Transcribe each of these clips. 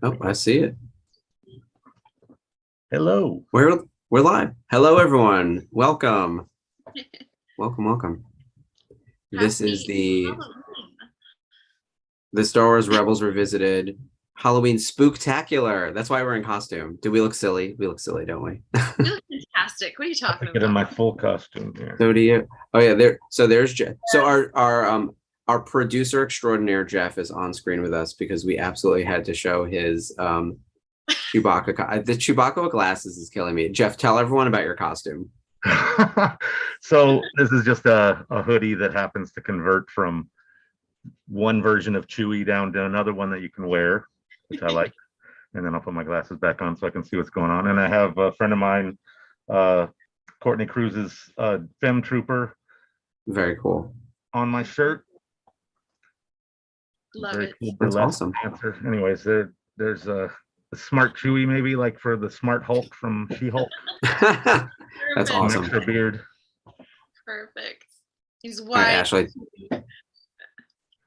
Oh, I see it. Hello. We're live. Hello, everyone. Welcome. Welcome, welcome. This is Happy the Halloween. Star Wars Rebels Revisited Halloween Spooktacular. That's why we're in costume. Do we look silly? We look silly, don't we? You look fantastic. What are you I have to talking get in about? my full costume here. So do you. Oh yeah, there. So there's Jeff. So our producer extraordinaire Jeff is on screen with us because we absolutely had to show his Chewbacca. The Chewbacca with glasses is killing me. Jeff, tell everyone about your costume. So this is just a hoodie that happens to convert from one version of Chewie down to another one that you can wear, which I like. And then I'll put my glasses back on so I can see what's going on. And I have a friend of mine, uh, Courtney Cruz's Fem Trooper Very cool. on my shirt. Love Very it. cool That's burlesque awesome. dancer. Anyways, there's a smart Chewie maybe like for the smart Hulk from She-Hulk. That's Perfect. awesome. Extra beard. Perfect. He's All right, white. Ashley,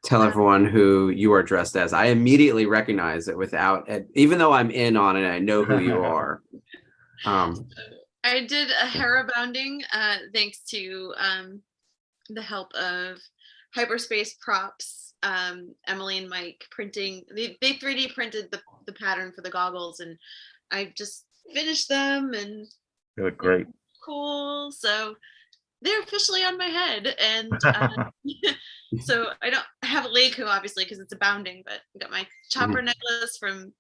tell everyone who you are dressed as. I immediately recognize it without, even though I'm in on it, I know who you are. I did a Hera bounding thanks to the help of Hyperspace Props. Emily and Mike printing. They 3D printed the pattern for the goggles, and I just finished them, and They look great. cool. So they're officially on my head, and so I don't have a Leiku obviously because it's a bounding, but I got my chopper necklace from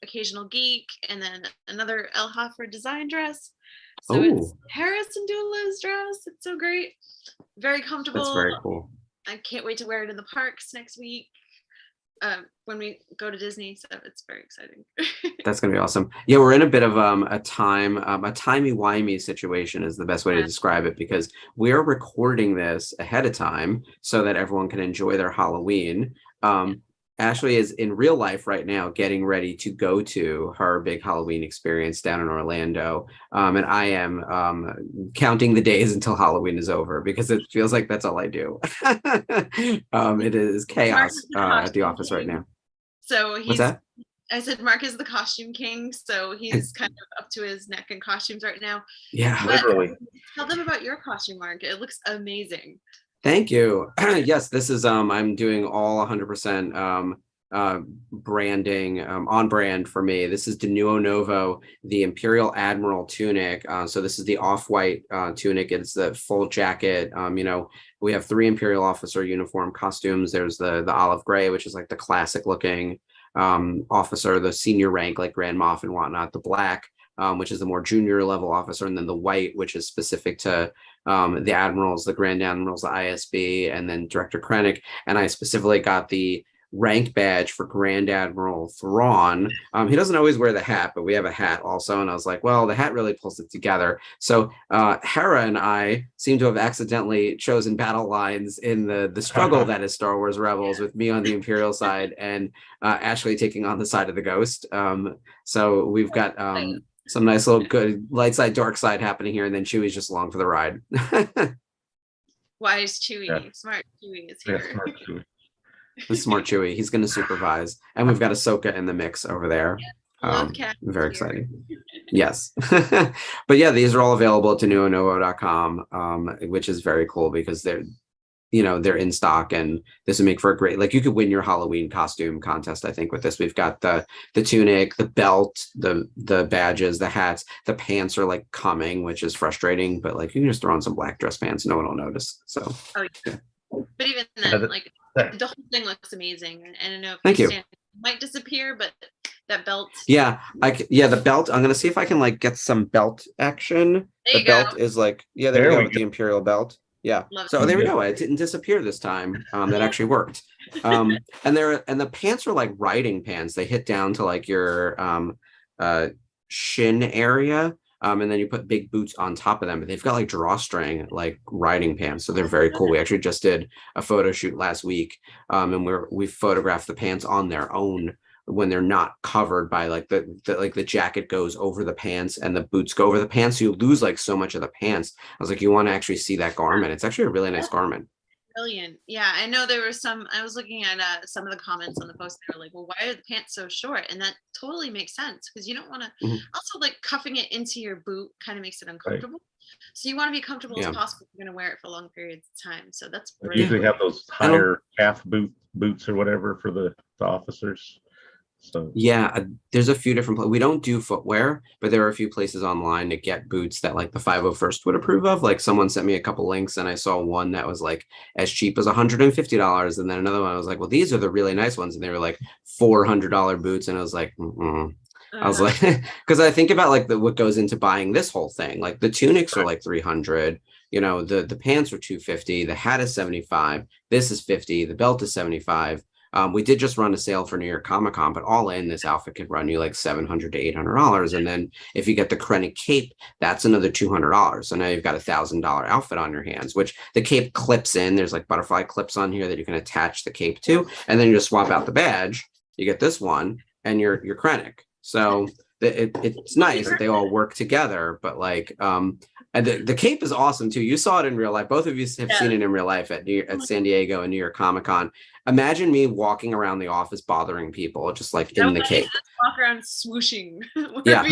Occasional Geek, and then another El Hoffer design dress. So it's Harris and Dula's dress. It's so great, very comfortable. That's very cool. I can't wait to wear it in the parks next week when we go to Disney. So it's very exciting. That's gonna be awesome. Yeah, we're in a bit of a timey-wimey situation is the best way to describe it because we're recording this ahead of time so that everyone can enjoy their Halloween. Ashley is in real life right now getting ready to go to her big Halloween experience down in Orlando. And I am counting the days until Halloween is over because it feels like that's all I do. It is chaos at the office right now. So What's that? I said Mark is the costume king, so he's kind of up to his neck in costumes right now. Yeah, but literally. Tell them about your costume, Mark. It looks amazing. Thank you. Yes, this is I'm doing all 100% branding on brand for me. This is the Nuo Novo, the Imperial Admiral tunic. So this is the off-white tunic. It's the full jacket. We have 3 Imperial officer uniform costumes. There's the olive gray, which is like the classic looking officer, the senior rank like Grand Moff and whatnot, the black, which is the more junior level officer, and then the white, which is specific to the admirals, the Grand Admirals, the ISB, and then Director Krennic. And I specifically got the rank badge for Grand Admiral Thrawn. He doesn't always wear the hat, but we have a hat also. And I was like, well, the hat really pulls it together. So Hera and I seem to have accidentally chosen battle lines in the struggle that is Star Wars Rebels, with me on the Imperial side and Ashley taking on the side of the Ghost. So we've got some nice little good light side, dark side happening here, and then Chewie's just along for the ride. Wise Chewie, Yeah. Smart Chewie is here. Yeah, smart Chewie. The smart Chewie, he's going to supervise, and we've got Ahsoka in the mix over there. Love Cat Very here. exciting. Yes. But yeah, these are all available at tenuonovo.com, which is very cool because they're in stock, and this would make for a great, like, you could win your Halloween costume contest, I think, with this. We've got the tunic, the belt, the badges, the hats, the pants are like coming, which is frustrating, but like you can just throw on some black dress pants, no one will notice. So but even then, like the whole thing looks amazing. And I don't know if thank you. It might disappear, but that belt. Yeah, the belt. I'm gonna see if I can like get some belt action. There the belt is like, yeah, there we go with the Imperial belt. Yeah. So there we go. It didn't disappear this time. That actually worked. And the pants are like riding pants. They hit down to like your shin area. And then you put big boots on top of them. But they've got like drawstring, like riding pants. So they're very cool. We actually just did a photo shoot last week. And we photographed the pants on their own when they're not covered by like the jacket goes over the pants and the boots go over the pants. So you lose like so much of the pants. I was like, you want to actually see that garment. It's actually a really nice garment. brilliant. Yeah, I know there were some. I was looking at some of the comments on the post. They were like, "Well, why are the pants so short?" And that totally makes sense because you don't want to. Mhm. Also, like cuffing it into your boot kind of makes it Right. uncomfortable. So you want to be comfortable as Yeah. possible if you're going to wear it for long periods of time. So that's They brilliant. usually have those I don't- higher calf boots or whatever for the officers. So Yeah, there's a few different we don't do footwear, but there are a few places online to get boots that like the 501st would approve of. Like someone sent me a couple links and I saw one that was like as cheap as $150, and then another one I was like, well, these are the really nice ones, and they were like $400 boots, and I was like, I was like, because I think about like what goes into buying this whole thing. Like the tunics are like 300, you know, the pants are 250, the hat is 75, this is 50, the belt is 75. We did just run a sale for New York Comic Con, but all in, this outfit could run you like $700 to $800. And then if you get the Krennic cape, that's another $200. So now you've got $1,000 outfit on your hands, which the cape clips in. There's like butterfly clips on here that you can attach the cape to, and then you just swap out the badge. You get this one, and you're Krennic. So it's nice that they all work together, but like, and the cape is awesome too. You saw it in real life. Both of you have seen it in real life at San Diego and New York Comic Con. Imagine me walking around the office bothering people, just like in the cape. Walk around swooshing. Yeah,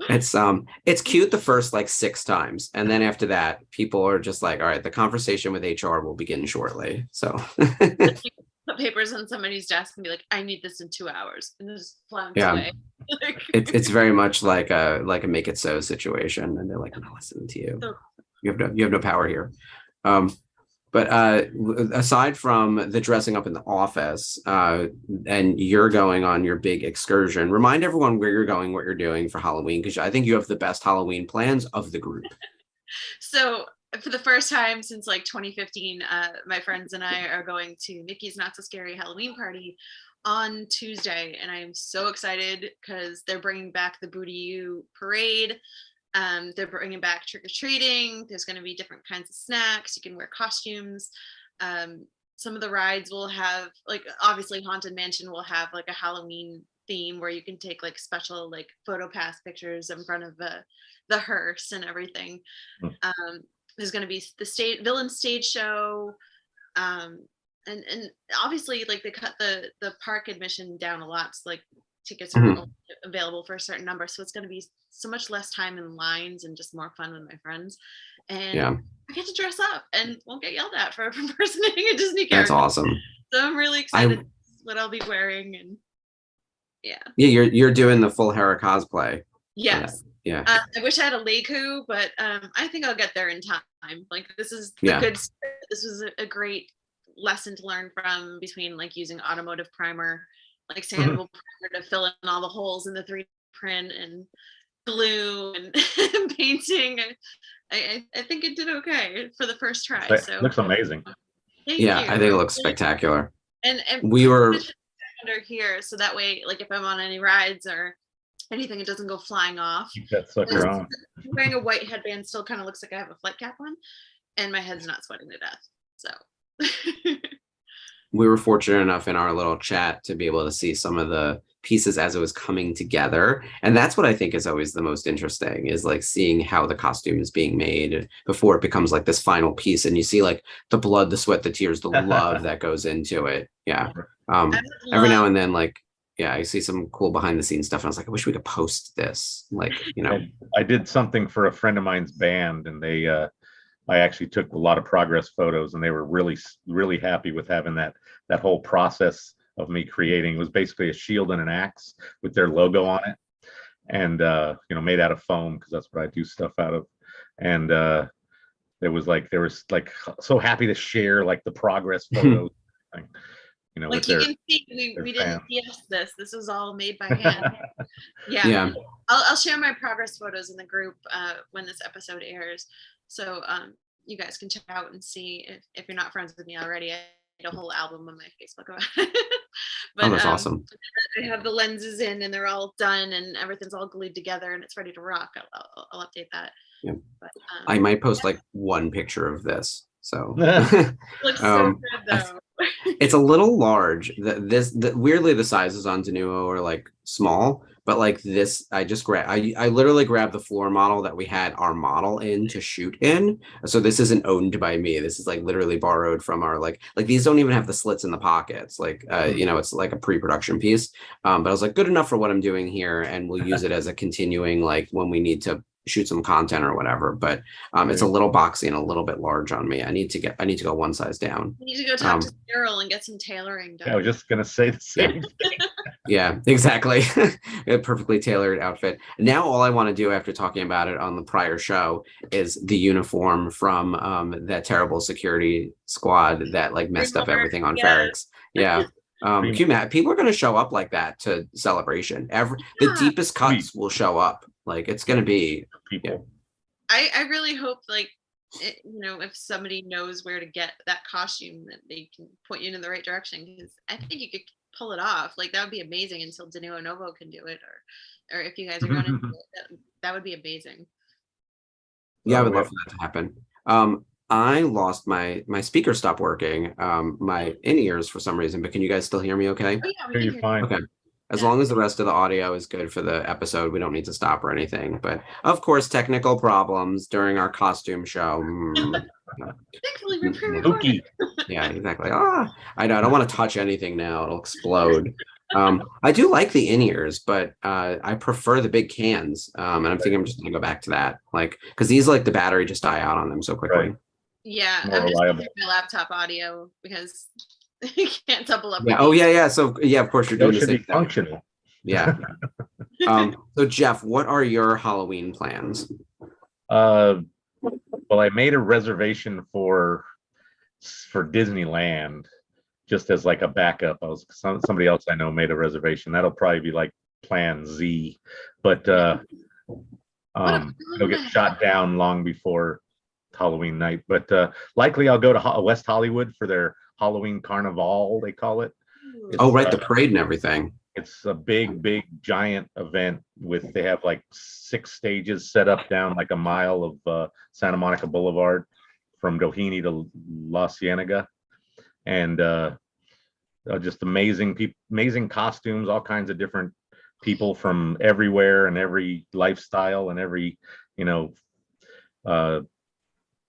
it's cute the first like 6 times, and then after that, people are just like, all right, the conversation with HR will begin shortly. So put papers on somebody's desk and be like, I need this in 2 hours, and just flounce yeah. away. It's very much like a make it so situation, and they're like, I'm not listening to you. You have no power here. But aside from the dressing up in the office, and you're going on your big excursion, remind everyone where you're going, what you're doing for Halloween, because I think you have the best Halloween plans of the group. So for the first time since like 2015, my friends and I are going to Mickey's Not So Scary Halloween party on Tuesday, and I am so excited because they're bringing back the Booty You parade. They're bringing back trick-or-treating. There's going to be different kinds of snacks. You can wear costumes. Some of the rides will have, like, obviously Haunted Mansion will have like a Halloween theme where you can take like special like photo pass pictures in front of the hearse and everything. There's going to be the villain stage show. And obviously like they cut the park admission down a lot. So like tickets are only available for a certain number. So it's going to be so much less time in lines and just more fun with my friends. And I get to dress up and won't get yelled at for impersonating a Disney character. That's awesome. So I'm really excited what I'll be wearing. And yeah, you're doing the full Hera cosplay. Yes. Yeah. I wish I had a Leiku, but I think I'll get there in time. Like this is good. This was a great lesson to learn from, between like using automotive primer, like sandable primer to fill in all the holes in the 3D print, and glue and painting. I think it did okay for the first try. So looks amazing. Thank you. I think it looks spectacular. And we were under here, so that way, like if I'm on any rides or anything, it doesn't go flying off. Keep that sucker on. Wearing a white headband still kind of looks like I have a flight cap on, and my head's not sweating to death. So we were fortunate enough in our little chat to be able to see some of the pieces as it was coming together. And that's what I think is always the most interesting, is like seeing how the costume is being made before it becomes like this final piece. And you see like the blood, the sweat, the tears, the love that goes into it. Yeah. Every now and then, like, I see some cool behind the scenes stuff. And I was like, I wish we could post this. Like, you know, I did something for a friend of mine's band, and they, I actually took a lot of progress photos, and they were really, really happy with having that whole process of me creating. It was basically a shield and an axe with their logo on it, and you know, made out of foam, because that's what I do stuff out of. And they were so happy to share like the progress photos. You know, like you can see, we didn't DS this. This was all made by hand. Yeah. I'll share my progress photos in the group when this episode airs. So you guys can check out and see if you're not friends with me already. I made a whole album on my Facebook about it. But, that's awesome. I have the lenses in, and they're all done, and everything's all glued together, and it's ready to rock. I'll update that. Yeah. But, I might post like one picture of this. So looks so good though. it's a little large. Weirdly, the sizes on Denuo are like small, but like this, I literally grabbed the floor model that we had our model in to shoot in. So this isn't owned by me. This is like literally borrowed from our like these don't even have the slits in the pockets. Like it's like a pre-production piece. But I was like, good enough for what I'm doing here, and we'll use it as a continuing like when we need to shoot some content or whatever. But it's a little boxy and a little bit large on me. I need to go one size down. You need to go talk to Cyril and get some tailoring done. I was just gonna say the same thing. Yeah, exactly. A perfectly tailored outfit. Now all I want to do after talking about it on the prior show is the uniform from that terrible security squad that like messed up everything on Ferrex. Yeah. Can you imagine? People are going to show up like that to Celebration. The deepest cuts will show up. Like it's going to be people. I really hope if somebody knows where to get that costume, that they can point you in the right direction, because I think you could pull it off. Like that would be amazing until Denuo Novo can do it, or if you guys are going to do it, that would be amazing. Yeah, I would love for that to happen. I lost my speaker stopped working, my in-ears for some reason, but can you guys still hear me okay? Oh, yeah, you're fine. Okay. As long as the rest of the audio is good for the episode, we don't need to stop or anything. But of course, technical problems during our costume show. Thankfully, we're pre-recorded. Yeah, exactly. I don't want to touch anything now. It'll explode. I do like the in-ears, but I prefer the big cans. And I'm thinking I'm just gonna go back to that. Like, because these like the battery just die out on them so quickly. Right. Yeah, More I'm just reliable. using my laptop audio because you can't double up. Yeah. Oh yeah. So yeah, of course you're doing Those the should same be thing. functional. Yeah. So Jeff, what are your Halloween plans? Well, I made a reservation for Disneyland just as like a backup. Somebody else I know made a reservation. That'll probably be like plan Z, but it'll get shot down long before Halloween night. But likely I'll go to West Hollywood for their Halloween Carnival, they call it. Right, the parade and everything. It's a big giant event they have like 6 stages set up down like a mile of Santa Monica Boulevard from Doheny to La Cienega, and just amazing costumes, all kinds of different people from everywhere and every lifestyle and every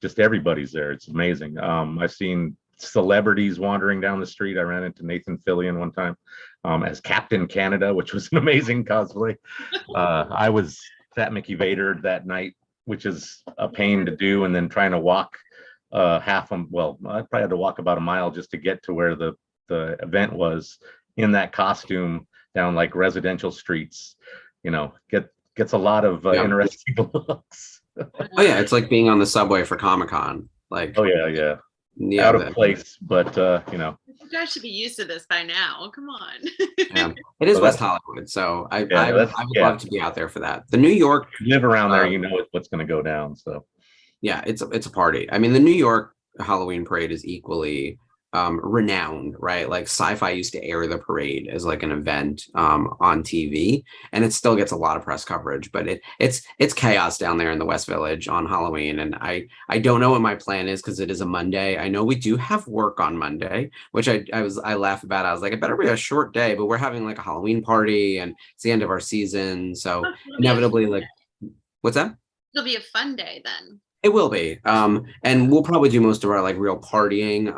just everybody's there. It's amazing. I've seen celebrities wandering down the street. I ran into Nathan Fillion one time as Captain Canada, which was an amazing cosplay. I was Fat Mickey Vader that night, which is a pain to do, and then trying to walk I probably had to walk about a mile just to get to where the event was in that costume down like residential streets. Gets a lot of interesting looks. Oh yeah, it's like being on the subway for Comic-Con. Like yeah. Out of place, but you guys should be used to this by now. Come on. Yeah, it is West Hollywood, so I would love to be out there for that. The New York, live around there, what's going to go down. So yeah, it's a party. I mean, the New York Halloween parade is equally renowned, right? Like Sci-Fi used to air the parade as like an event on TV, and it still gets a lot of press coverage, but it's chaos down there in the West Village on Halloween. And I don't know what my plan is because it is a Monday. I know we do have work on Monday, which I laugh about. I was like, it better be a short day, but we're having like a Halloween party and it's the end of our season, so inevitably, like, what's that? It'll be a fun day then. It will be. And we'll probably do most of our like real partying,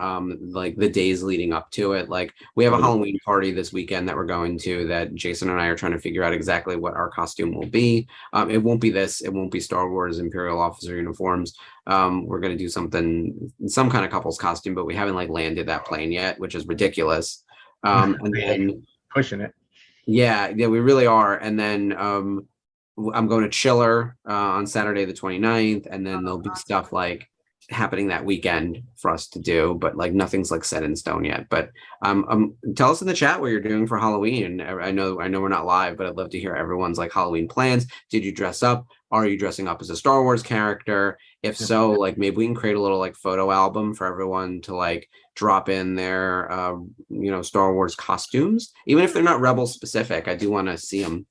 like the days leading up to it. Like we have a Halloween party this weekend that we're going to that Jason and I are trying to figure out exactly what our costume will be. It won't be this. It won't be Star Wars Imperial officer uniforms. We're going to do some kind of couple's costume, but we haven't like landed that plane yet, which is ridiculous. And then pushing it. Yeah, we really are. And then I'm going to Chiller on Saturday the 29th, and then there'll be stuff like happening that weekend for us to do, but like nothing's like set in stone yet. But tell us in the chat what you're doing for Halloween. I know we're not live, but I'd love to hear everyone's like Halloween plans. Did you dress up? Are you dressing up as a Star Wars character? If so, like maybe we can create a little like photo album for everyone to like drop in their Star Wars costumes, even if they're not Rebel specific. I do want to see them.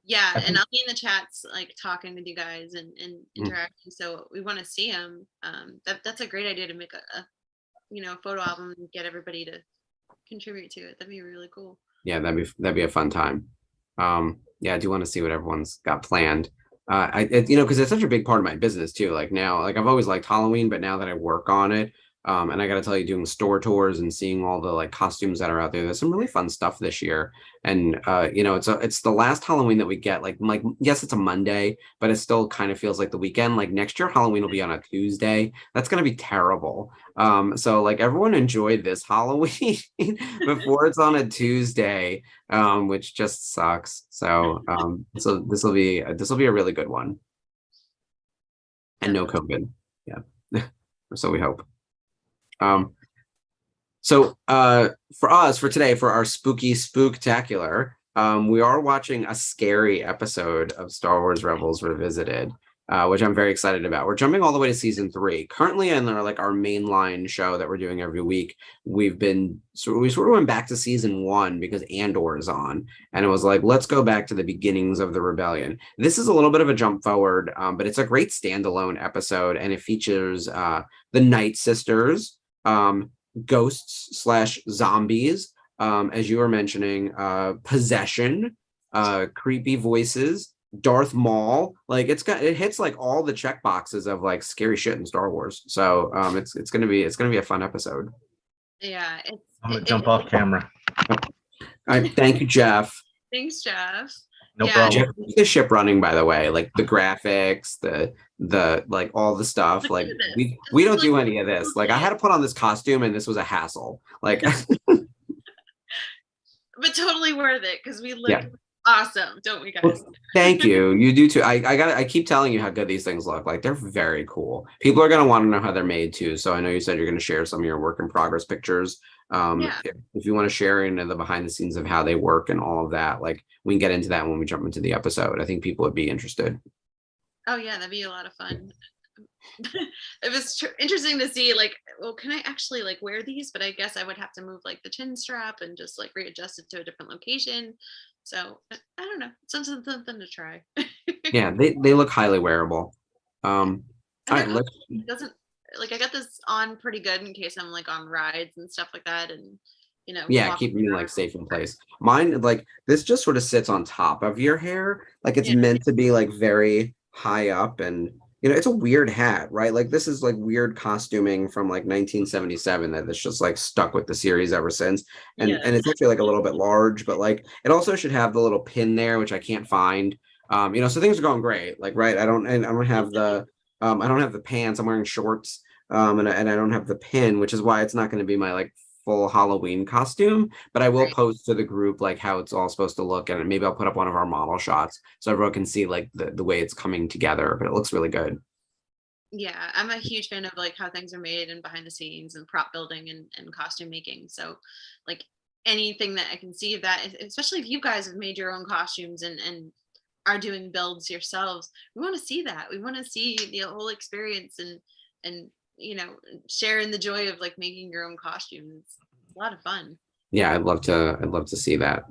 Yeah, and I'll be in the chats like talking with you guys and interacting. So we want to see them. That's a great idea to make a photo album and get everybody to contribute to it. That'd be really cool. Yeah, that'd be a fun time. Yeah, I do want to see what everyone's got planned. Because it's such a big part of my business too. Like now, like I've always liked Halloween, but now that I work on it, and I got to tell you, doing store tours and seeing all the like costumes that are out there, there's some really fun stuff this year. And it's the last Halloween that we get. Like yes, it's a Monday, but it still kind of feels like the weekend. Like next year, Halloween will be on a Tuesday. That's gonna be terrible. So like everyone enjoy this Halloween before it's on a Tuesday, which just sucks. So this will be a really good one, and no COVID. Yeah, so we hope. For us for today for our spooky spooktacular, we are watching a scary episode of Star Wars Rebels Revisited, which I'm very excited about. We're jumping all the way to season 3. Currently in our mainline show that we're doing every week, we sort of went back to season 1 because Andor is on, and it was like, let's go back to the beginnings of the rebellion. This is a little bit of a jump forward, but it's a great standalone episode, and it features the Night Sisters, ghosts/zombies, as you were mentioning, possession, creepy voices, Darth Maul. Like it hits like all the check boxes of like scary shit in Star Wars. So it's gonna be a fun episode. Yeah, I'm gonna jump off camera. All right, thank you, Jeff. Thanks, Jeff. No Yeah, problem. Jeff, keep the ship running, by the way, like the graphics, the like all the stuff. Look Like at this. we This don't is do like- any of this. Like I had to put on this costume and this was a hassle. Like but totally worth it because we look Yeah. awesome, don't we, guys? Well, thank you. You do too. I keep telling you how good these things look. Like they're very cool. People are gonna want to know how they're made too. So I know you said you're gonna share some of your work in progress pictures. Yeah. If you want to share into the behind the scenes of how they work and all of that, like we can get into that when we jump into the episode. I think people would be interested. Oh yeah, that'd be a lot of fun. It was interesting to see, like, well, can I actually like wear these? But I guess I would have to move like the chin strap and just like readjust it to a different location. So I don't know, something to try. Yeah, they look highly wearable. All right, let's. It doesn't like I got this on pretty good in case I'm like on rides and stuff like that, and Yeah, walking keep me like around. safe in place. Mine, like this just sort of sits on top of your hair. Like it's Yeah. meant to be like very high up, and it's a weird hat, right? Like this is like weird costuming from like 1977 that's just like stuck with the series ever since. And Yeah. and it's actually like a little bit large, but like it also should have the little pin there, which I can't find. So things are going great. Like, right, I don't have the pants. I'm wearing shorts. And I don't have the pin, which is why it's not going to be my like full Halloween costume, but I will Right. post to the group like how it's all supposed to look, and maybe I'll put up one of our model shots so everyone can see like the way it's coming together, but it looks really good. Yeah, I'm a huge fan of like how things are made and behind the scenes and prop building and costume making. So like anything that I can see of that, especially if you guys have made your own costumes and are doing builds yourselves, we want to see that. We want to see the whole experience and sharing the joy of like making your own costumes. It's a lot of fun. Yeah, I'd love to see that.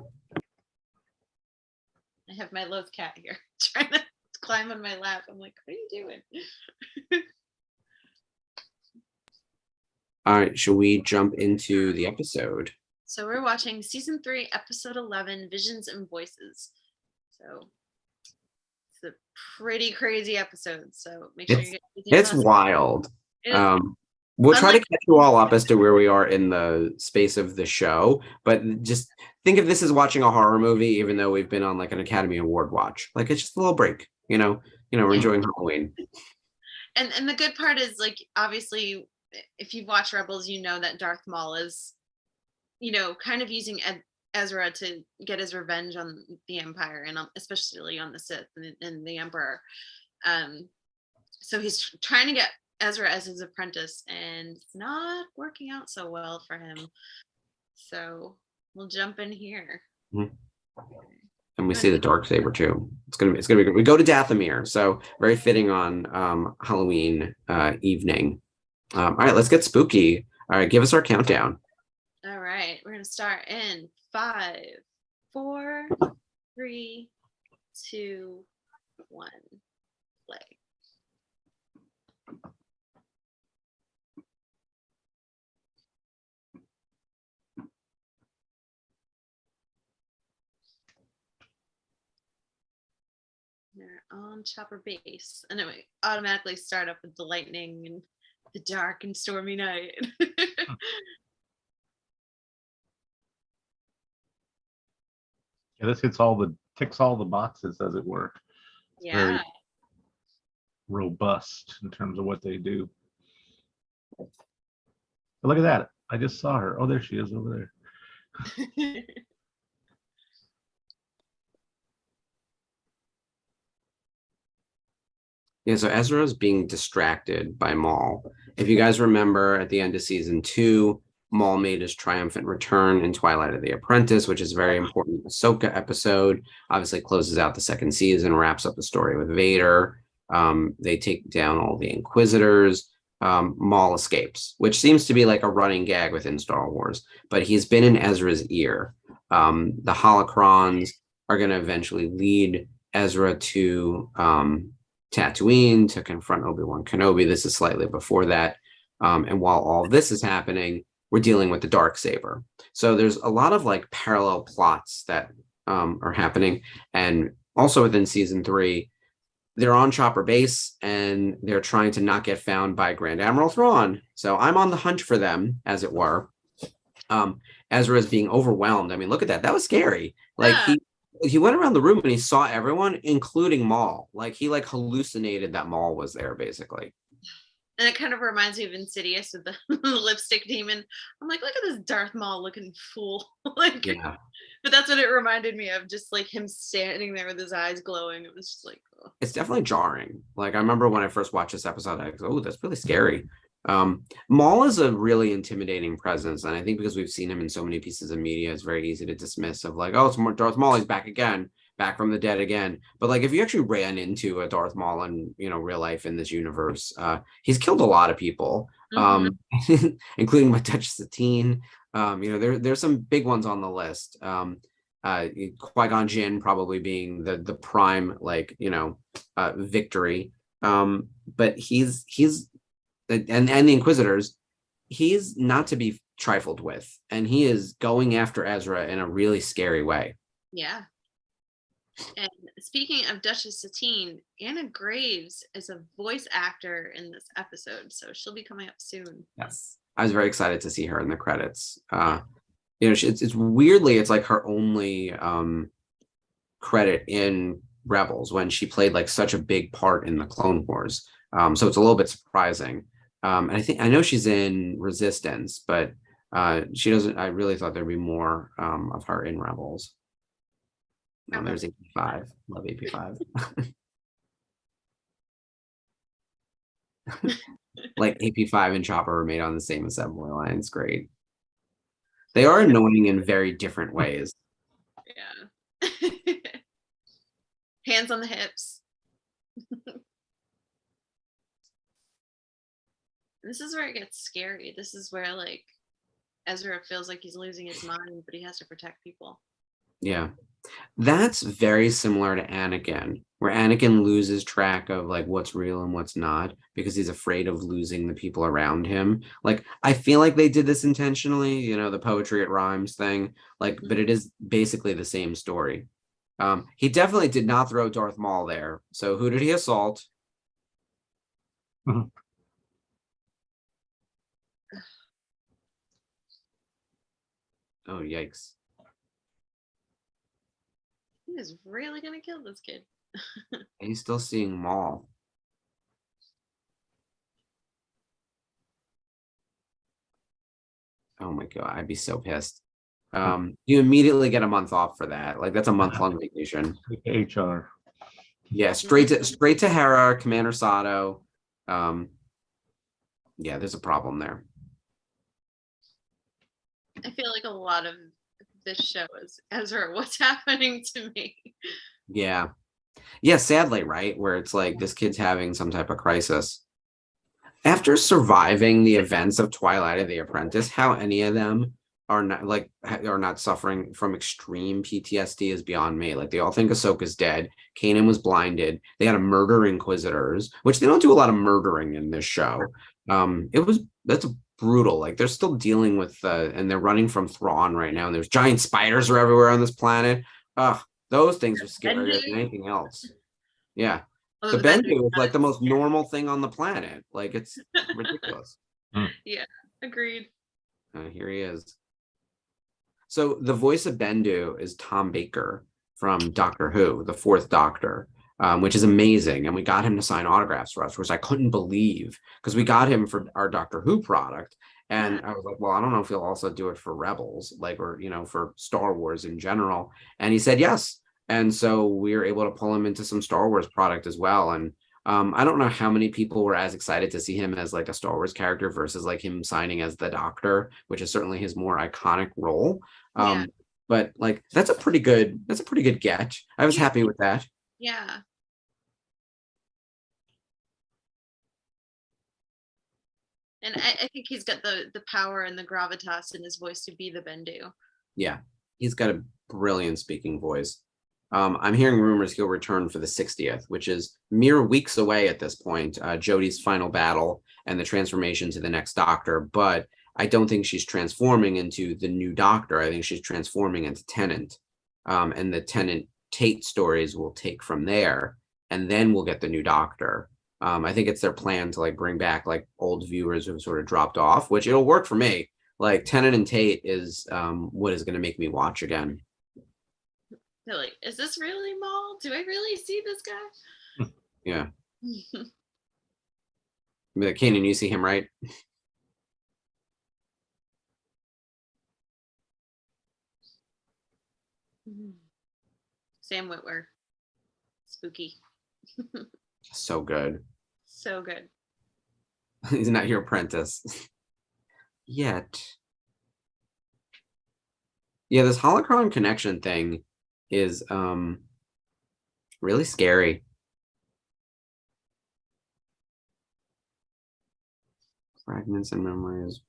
I have my loath cat here trying to climb on my lap. I'm like, what are you doing? All right, should we jump into the episode? So we're watching season 3, episode 11, Visions and Voices. So it's a pretty crazy episode. So make sure you get It's wild. It is. We'll try to Unlike- catch you all up as to where we are in the space of the show, but just think of this as watching a horror movie, even though we've been on like an Academy Award watch. Like it's just a little break, we're enjoying Halloween. And the good part is like obviously if you've watched Rebels, you know that Darth Maul is, kind of using Ezra to get his revenge on the Empire and especially on the Sith and the Emperor. So he's trying to get Ezra as his apprentice, and it's not working out so well for him. So we'll jump in here. Mm-hmm. And we see the Darksaber too. It's gonna be good. We go to Dathomir, so very fitting on Halloween evening. All right, let's get spooky. All right, give us our countdown. All right, we're gonna start in 5, 4, 3, 2, 1. Play. on Chopper Base, and it would automatically start up with the lightning and the dark and stormy night. Yeah, this ticks all the boxes, as it were. It's very Yeah. robust in terms of what they do. But look at that. I just saw her. Oh, there she is over there. Yeah, so Ezra's being distracted by Maul. If you guys remember at the end of season 2, Maul made his triumphant return in Twilight of the Apprentice, which is a very important Ahsoka episode. Obviously closes out the second season, wraps up the story with Vader. They take down all the Inquisitors. Maul escapes, which seems to be like a running gag within Star Wars, but he's been in Ezra's ear. The holocrons are going to eventually lead Ezra to Tatooine to confront Obi-Wan Kenobi. This is slightly before that. And while all this is happening, we're dealing with the Darksaber. So there's a lot of like parallel plots that are happening. And also within season 3, they're on Chopper Base and they're trying to not get found by Grand Admiral Thrawn. So I'm on the hunt for them, as it were. Ezra is being overwhelmed. I mean, look at that. That was scary. Like he went around the room and he saw everyone, including Maul. Like he like hallucinated that Maul was there, basically. And it kind of reminds me of Insidious with the lipstick demon. I'm like, look at this Darth Maul looking fool. Like, yeah. But that's what it reminded me of, just like him standing there with his eyes glowing. It was just like, oh. It's definitely jarring. Like I remember when I first watched this episode, I was like, oh, that's really scary. Maul is a really intimidating presence, and I think because we've seen him in so many pieces of media, it's very easy to dismiss of like, oh, it's more Darth Maul, he's back again, back from the dead again. But like if you actually ran into a Darth Maul in real life in this universe, he's killed a lot of people, including my Duchess Satine. There's some big ones on the list. Qui-Gon Jinn probably being the prime victory. But he's and the Inquisitors, he's not to be trifled with, and he is going after Ezra in a really scary way. Yeah. And speaking of Duchess Satine, Anna Graves is a voice actor in this episode, so she'll be coming up soon. Yes, I was very excited to see her in the credits. It's weirdly, it's like her only credit in Rebels, when she played like such a big part in the Clone Wars. So it's a little bit surprising. And I know she's in Resistance, but she doesn't. I really thought there'd be more of her in Rebels. There's AP5. Love AP5. Like AP5 and Chopper are made on the same assembly line. It's great. They are annoying in very different ways. Yeah. Hands on the hips. This is where it gets scary. This is where like Ezra feels like he's losing his mind, but he has to protect people. Yeah. That's very similar to Anakin, where Anakin loses track of like what's real and what's not because he's afraid of losing the people around him. Like I feel like they did this intentionally, the poetry it rhymes thing, like, but it is basically the same story. He definitely did not throw Darth Maul there. So who did he assault? Oh, yikes. He is really gonna kill this kid. He's still seeing Maul. Oh my god, I'd be so pissed. You immediately get a month off for that. Like that's a month-long vacation. HR. Yeah, straight to Hera, Commander Sato. Yeah, there's a problem there. I feel like a lot of this show is Ezra, what's happening to me? Yeah, sadly, right? Where it's like this kid's having some type of crisis. After surviving the events of Twilight of the Apprentice, how any of them are not suffering from extreme PTSD is beyond me. Like they all think Ahsoka's dead. Kanan was blinded. They had to murder Inquisitors, which they don't do a lot of murdering in this show. That's brutal. Like they're still dealing with and they're running from Thrawn right now, and there's giant spiders are everywhere on this planet. Those things are scarier than anything else. Yeah. Although The the Bendu Bendu is like the is most normal thing on the planet. Like it's ridiculous. yeah, agreed. Here he is. So the voice of Bendu is Tom Baker from Doctor Who, the fourth Doctor, which is amazing. And we got him to sign autographs for us, which I couldn't believe because we got him for our Doctor Who product. And Yeah. I was like, well, I don't know if he'll also do it for Rebels, like, or, for Star Wars in general. And he said yes. And so we were able to pull him into some Star Wars product as well. And I don't know how many people were as excited to see him as like a Star Wars character versus like him signing as the Doctor, which is certainly his more iconic role. Yeah. But like that's a pretty good get. I was happy with that. Yeah. And I think he's got the power and the gravitas in his voice to be the Bendu. Yeah, he's got a brilliant speaking voice. I'm hearing rumors he'll return for the 60th, which is mere weeks away at this point. Jodie's final battle and the transformation to the next Doctor, but I don't think she's transforming into the new Doctor. I think she's transforming into Tennant, and the Tennant Tate stories will take from there, and then we'll get the new Doctor. I think it's their plan to like bring back like old viewers who've sort of dropped off, which it'll work for me. Like Tennant and Tate is what is going to make me watch again. They're like, is this really Maul? Do I really see this guy? Yeah. Kanan, you see him, right? Sam Witwer. Spooky. So good. So good. He's not your apprentice yet. Yeah, this holocron connection thing is really scary. Fragments and memories.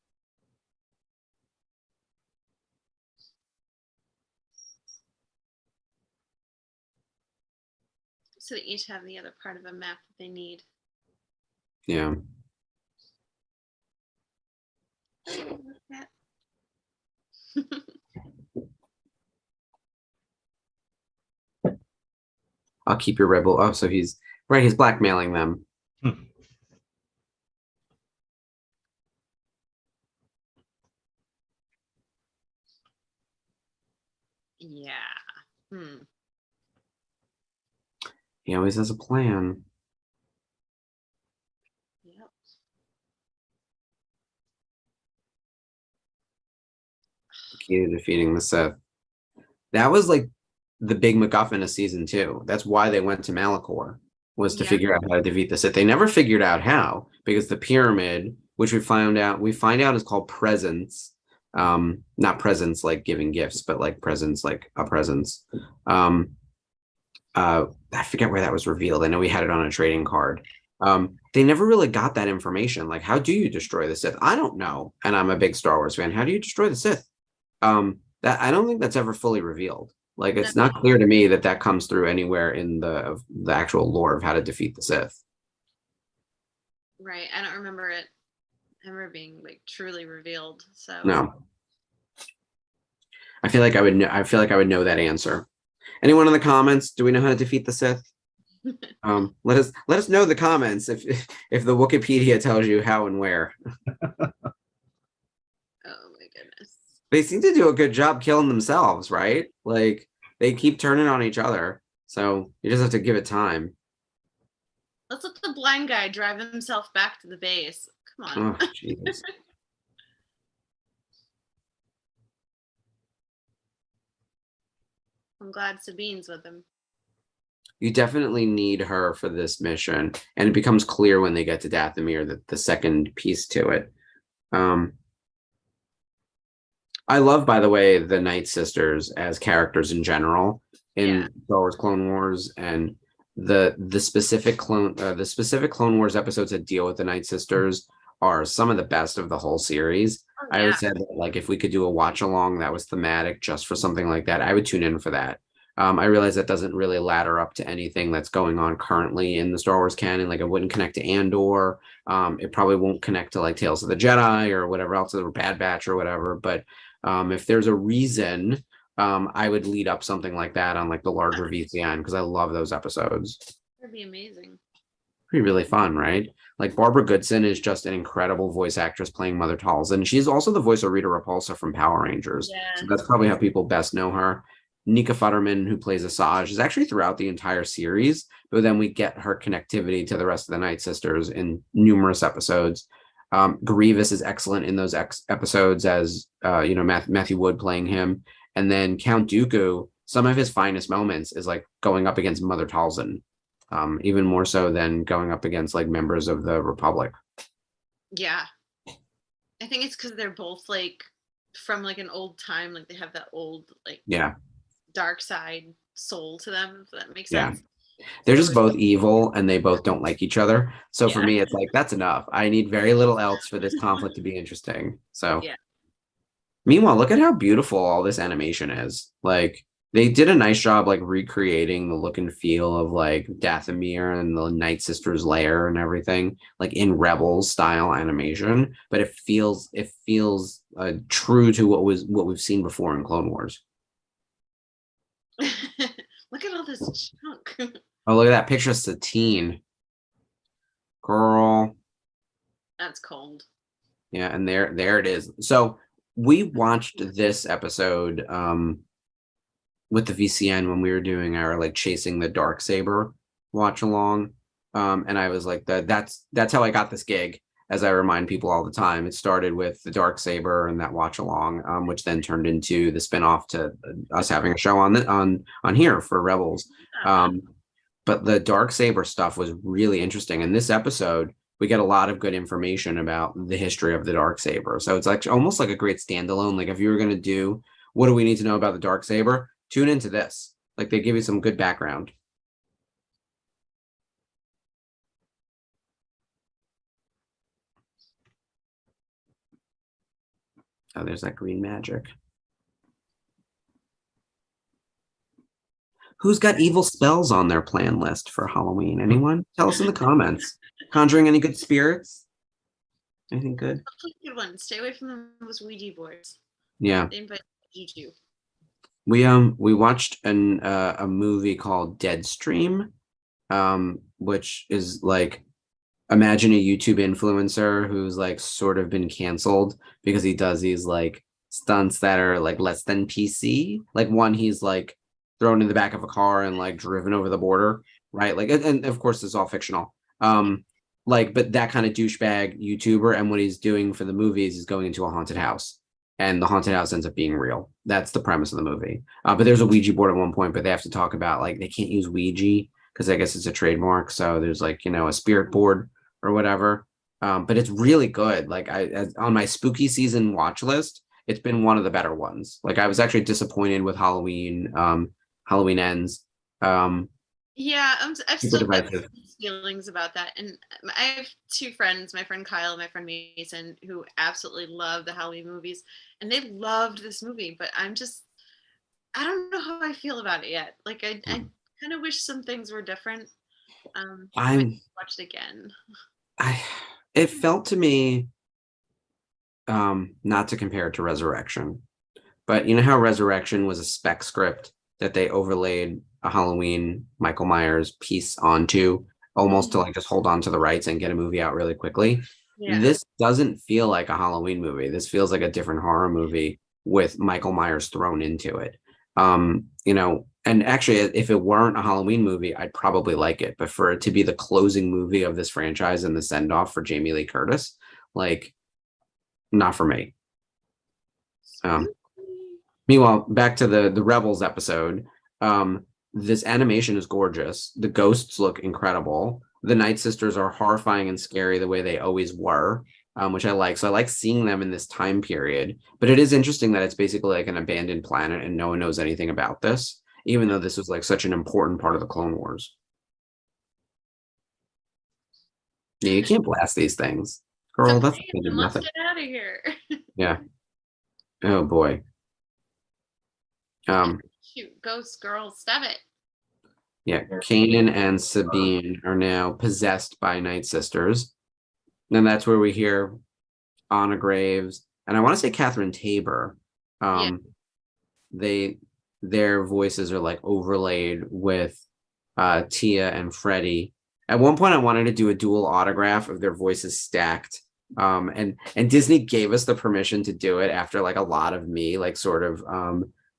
So they each have the other part of a map that they need. Yeah. I'll keep your rebel. Oh, so he's right. He's blackmailing them. Yeah. He always has a plan. Yep. The key to defeating the Sith. That was like the big MacGuffin of season 2. That's why they went to Malachor, was to figure out how to defeat the Sith. They never figured out how, because the pyramid, which we find out is called presence. Not presents like giving gifts, but like presents like a presence. I forget where that was revealed. I know we had it on a trading card. They never really got that information. Like, how do you destroy the Sith? I don't know. And I'm a big Star Wars fan. How do you destroy the Sith? That I don't think that's ever fully revealed. Like, it's not clear to me that comes through anywhere in the actual lore of how to defeat the Sith. Right. I don't remember it ever being like truly revealed. So no. I feel like I would know that answer. Anyone in the comments? Do we know how to defeat the Sith? Let us know in the comments if the Wikipedia tells you how and where. Oh my goodness. They seem to do a good job killing themselves, right? Like they keep turning on each other. So you just have to give it time. Let's let the blind guy drive himself back to the base. Come on. Oh, jeez. I'm glad Sabine's with him. You definitely need her for this mission, and it becomes clear when they get to Dathomir that the second piece to it. I love, by the way, the Night Sisters as characters in general in Star Wars Clone Wars, and the specific Clone Wars episodes that deal with the Night Sisters are some of the best of the whole series. Oh, yeah. I would say that, like, if we could do a watch along that was thematic just for something like that, I would tune in for that. I realize that doesn't really ladder up to anything that's going on currently in the Star Wars canon. Like, it wouldn't connect to Andor. It probably won't connect to like Tales of the Jedi or whatever else, or Bad Batch or whatever. But if there's a reason, I would lead up something like that on like the larger VCN, because I love those episodes. That'd be amazing. Be really fun, right? Like Barbara Goodson is just an incredible voice actress playing Mother Talzin. She's also the voice of Rita Repulsa from Power Rangers. So Yeah. that's probably how people best know her. Nika Futterman, who plays Asajj, is actually throughout the entire series, but then we get her connectivity to the rest of the Night Sisters in numerous episodes. Grievous is excellent in those episodes as Matthew Wood playing him, and then Count Dooku. Some of his finest moments is like going up against Mother Talzin, even more so than going up against like members of the Republic. Yeah. I think it's because they're both like from like an old time, like they have that old like dark side soul to them, if that makes sense. They're just both evil and they both don't like each other. So for me, it's like, that's enough. I need very little else for this conflict to be interesting. So meanwhile, look at how beautiful all this animation is. Like they did a nice job like recreating the look and feel of like Dathomir and the Night Sisters lair and everything, like in Rebels style animation, but it feels true to what we've seen before in Clone Wars. Look at all this junk. Oh, look at that picture of Satine. Girl. That's cold. Yeah, and there it is. So we watched this episode with the VCN when we were doing our like chasing the dark saber watch along. And I was like, that's how I got this gig, as I remind people all the time. It started with the dark saber and that watch along, which then turned into the spinoff to us having a show on here for Rebels. But the dark saber stuff was really interesting. In this episode, we get a lot of good information about the history of the dark saber. So it's like almost like a great standalone. Like if you were going to do, what do we need to know about the dark saber? Tune into this. Like they give you some good background. Oh, there's that green magic. Who's got evil spells on their plan list for Halloween? Anyone? Tell us in the comments. Conjuring any good spirits? Anything good? Good one. Stay away from those Ouija boards. Yeah. They invite you. We watched a movie called Deadstream, which is like, imagine a YouTube influencer who's like sort of been canceled because he does these like stunts that are like less than PC. Like one, he's like thrown in the back of a car and like driven over the border, right? Like, and of course it's all fictional. But that kind of douchebag YouTuber, and what he's doing for the movies is going into a haunted house, and the haunted house ends up being real. That's the premise of the movie. But there's a Ouija board at one point, but they have to talk about like they can't use Ouija because I guess it's a trademark. So there's like, a spirit board or whatever. But it's really good. Like on my spooky season watch list, it's been one of the better ones. Like I was actually disappointed with Halloween. Halloween Ends. Yeah, I've still got feelings about that. And I have two friends, my friend Kyle and my friend Mason, who absolutely love the Halloween movies. And they loved this movie, but I don't know how I feel about it yet. Like I kind of wish some things were different. I watched it again. It felt to me, not to compare it to Resurrection, but you know how Resurrection was a spec script that they overlaid a Halloween Michael Myers piece onto, almost to like just hold on to the rights and get a movie out really quickly. Yeah. This doesn't feel like a Halloween movie. This feels like a different horror movie with Michael Myers thrown into it. And actually, if it weren't a Halloween movie, I'd probably like it. But for it to be the closing movie of this franchise and the send-off for Jamie Lee Curtis, like, not for me. Meanwhile, back to the Rebels episode. This animation is gorgeous. The ghosts look incredible. The Night Sisters are horrifying and scary the way they always were, which I like. So I like seeing them in this time period. But it is interesting that it's basically like an abandoned planet and no one knows anything about this, even though this was like such an important part of the Clone Wars. Yeah, you can't blast these things. Girl, that's nothing. Let's get out of here. Yeah. Oh boy. Shoot, ghost girl, stab it. Yeah, Kanan and Sabine are now possessed by Night Sisters. And that's where we hear Anna Graves, and I want to say Catherine Tabor. Their voices are like overlaid with Tia and Freddie. At one point, I wanted to do a dual autograph of their voices stacked. And Disney gave us the permission to do it after like a lot of me like sort of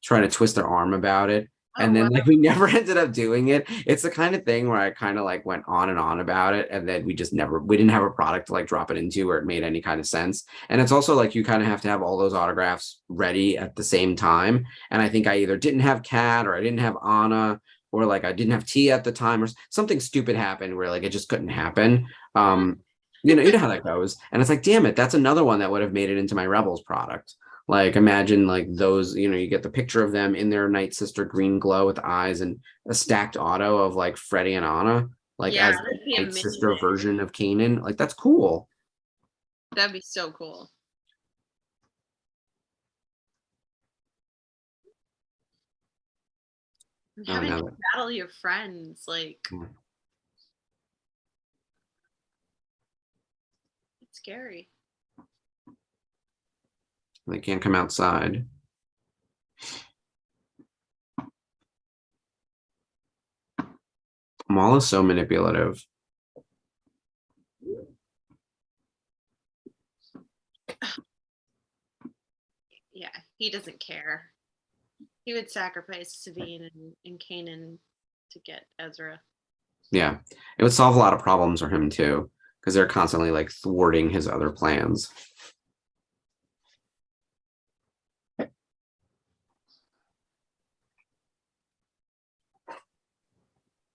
trying to twist their arm about it. Oh, And then wow. like we never ended up doing it. It's the kind of thing where I kind of like went on and on about it, and then we didn't have a product to like drop it into where it made any kind of sense. And it's also like you kind of have to have all those autographs ready at the same time. And I think I either didn't have Kat or I didn't have Anna, or like I didn't have Tia at the time, or something stupid happened where like it just couldn't happen. You know how that goes. And it's like, damn it, that's another one that would have made it into my Rebels product. Like imagine like those, you get the picture of them in their Night Sister green glow with eyes and a stacked auto of like Freddie and Anna, like Yeah, as that'd be the Night amazing. Sister version of Kanan. Like that's cool. That'd be so cool. And having no. to battle your friends, like it's scary. They can't come outside. Maul is so manipulative. Yeah, he doesn't care. He would sacrifice Sabine and Kanan to get Ezra. Yeah, it would solve a lot of problems for him too, because they're constantly like thwarting his other plans.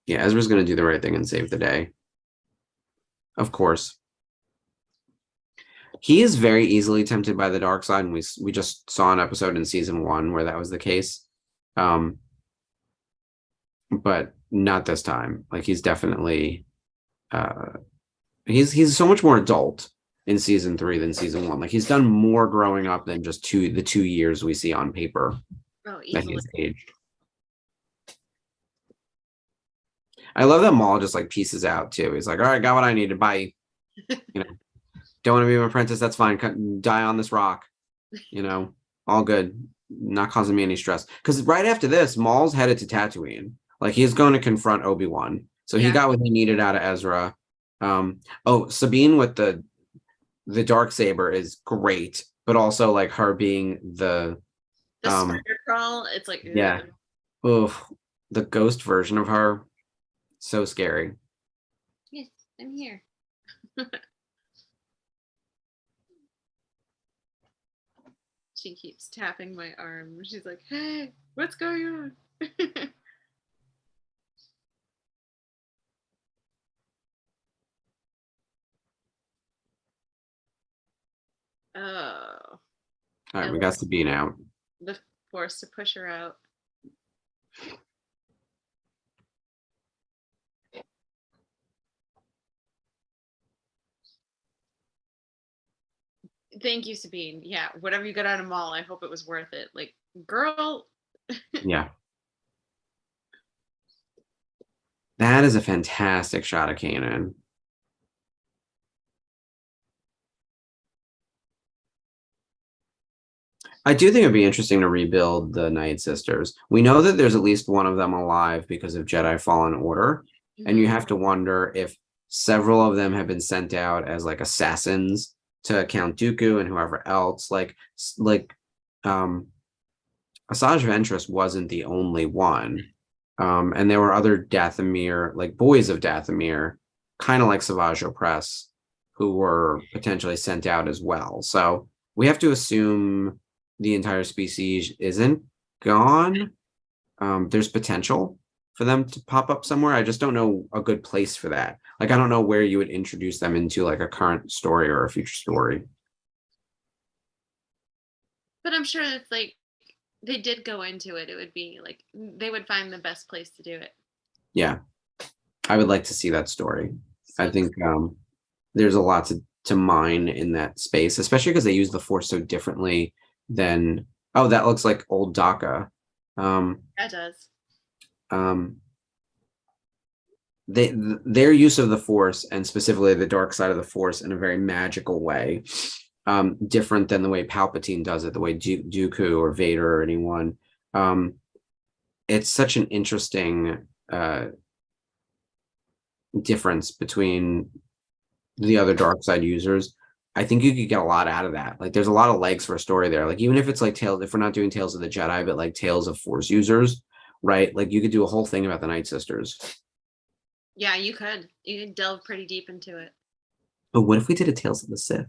Yeah, Ezra's going to do the right thing and save the day. Of course. He is very easily tempted by the dark side, and we just saw an episode in season 1 where that was the case. But not this time. Like he's definitely he's so much more adult in season 3 than season 1. Like he's done more growing up than just the 2 years we see on paper that Easily. he's aged. I love that Maul just like pieces out too. He's like, all right, got what I needed. Bye. Don't want to be an apprentice. That's fine. Die on this rock. All good. Not causing me any stress. Because right after this, Maul's headed to Tatooine. Like he's going to confront Obi-Wan. So he got what he needed out of Ezra. Sabine with the Darksaber is great, but also like her being the spider crawl. It's like yeah. Oof, the ghost version of her. So scary. Yes, I'm here. She keeps tapping my arm. She's like, hey, what's going on? Oh. All right, we got Sabine out. The force to push her out. Thank you, Sabine. Yeah, whatever you got out of Maul, I hope it was worth it. Like, girl. Yeah. That is a fantastic shot of Kanan. I do think it'd be interesting to rebuild the Night Sisters. We know that there's at least one of them alive because of Jedi Fallen Order. And you have to wonder if several of them have been sent out as like assassins to Count Dooku and whoever else. Like Asajj Ventress wasn't the only one. And there were other Dathomir, like boys of Dathomir, kind of like Savage Opress, who were potentially sent out as well. So we have to assume the entire species isn't gone. There's potential for them to pop up somewhere. I just don't know a good place for that. Like, I don't know where you would introduce them into like a current story or a future story. But I'm sure if like they did go into it, it would be like they would find the best place to do it. Yeah, I would like to see that story. I think there's a lot to mine in that space, especially because they use the Force so differently than that looks like old DACA. That does. Their use of the Force, and specifically the dark side of the Force, in a very magical way, different than the way Palpatine does it, the way Dooku or Vader or anyone. It's such an interesting difference between the other dark side users, I think you could get a lot out of that. Like there's a lot of legs for a story there. Like even if it's like Tales, if we're not doing Tales of the Jedi, but like Tales of Force users, right? Like you could do a whole thing about the Night Sisters. Yeah, you could. You could delve pretty deep into it. But what if we did a Tales of the Sith?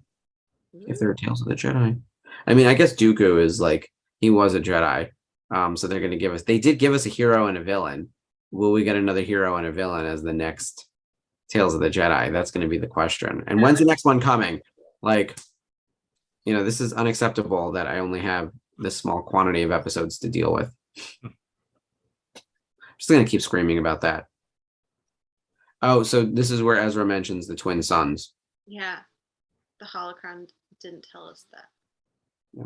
If there Ooh. are Tales of the Jedi? I mean, I guess Dooku is like he was a Jedi. So they're gonna give us they did give us a hero and a villain. Will we get another hero and a villain as the next Tales of the Jedi? That's gonna be the question. And when's the next one coming? Like, this is unacceptable that I only have this small quantity of episodes to deal with. Just gonna keep screaming about that. Oh, so this is where Ezra mentions the twin sons. Yeah, the holocron didn't tell us that. Yeah.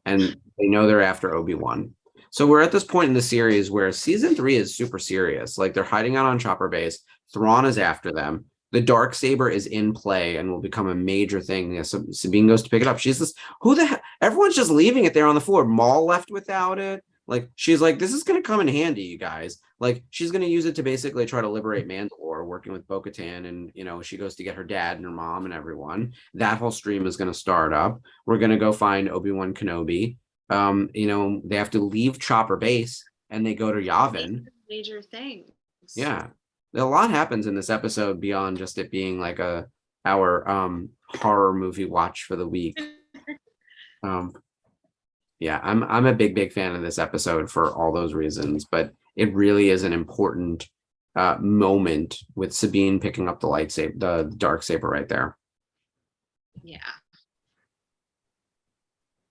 And they know they're after Obi-Wan. So we're at this point in the series where season 3 is super serious. Like they're hiding out on Chopper Base. Thrawn is after them. The dark saber is in play and will become a major thing. Sabine goes to pick it up. She's this, who the hell? Everyone's just leaving it there on the floor. Maul left without it. Like she's like, this is going to come in handy, you guys. Like she's going to use it to basically try to liberate Mandalore, working with Bo-Katan, and she goes to get her dad and her mom and everyone. That whole stream is going to start up. We're going to go find Obi-Wan Kenobi. They have to leave Chopper Base and they go to Yavin. Major things. Yeah. A lot happens in this episode beyond just it being like our horror movie watch for the week. Yeah, I'm a big fan of this episode for all those reasons, but it really is an important moment with Sabine picking up the lightsaber, the dark saber right there. Yeah.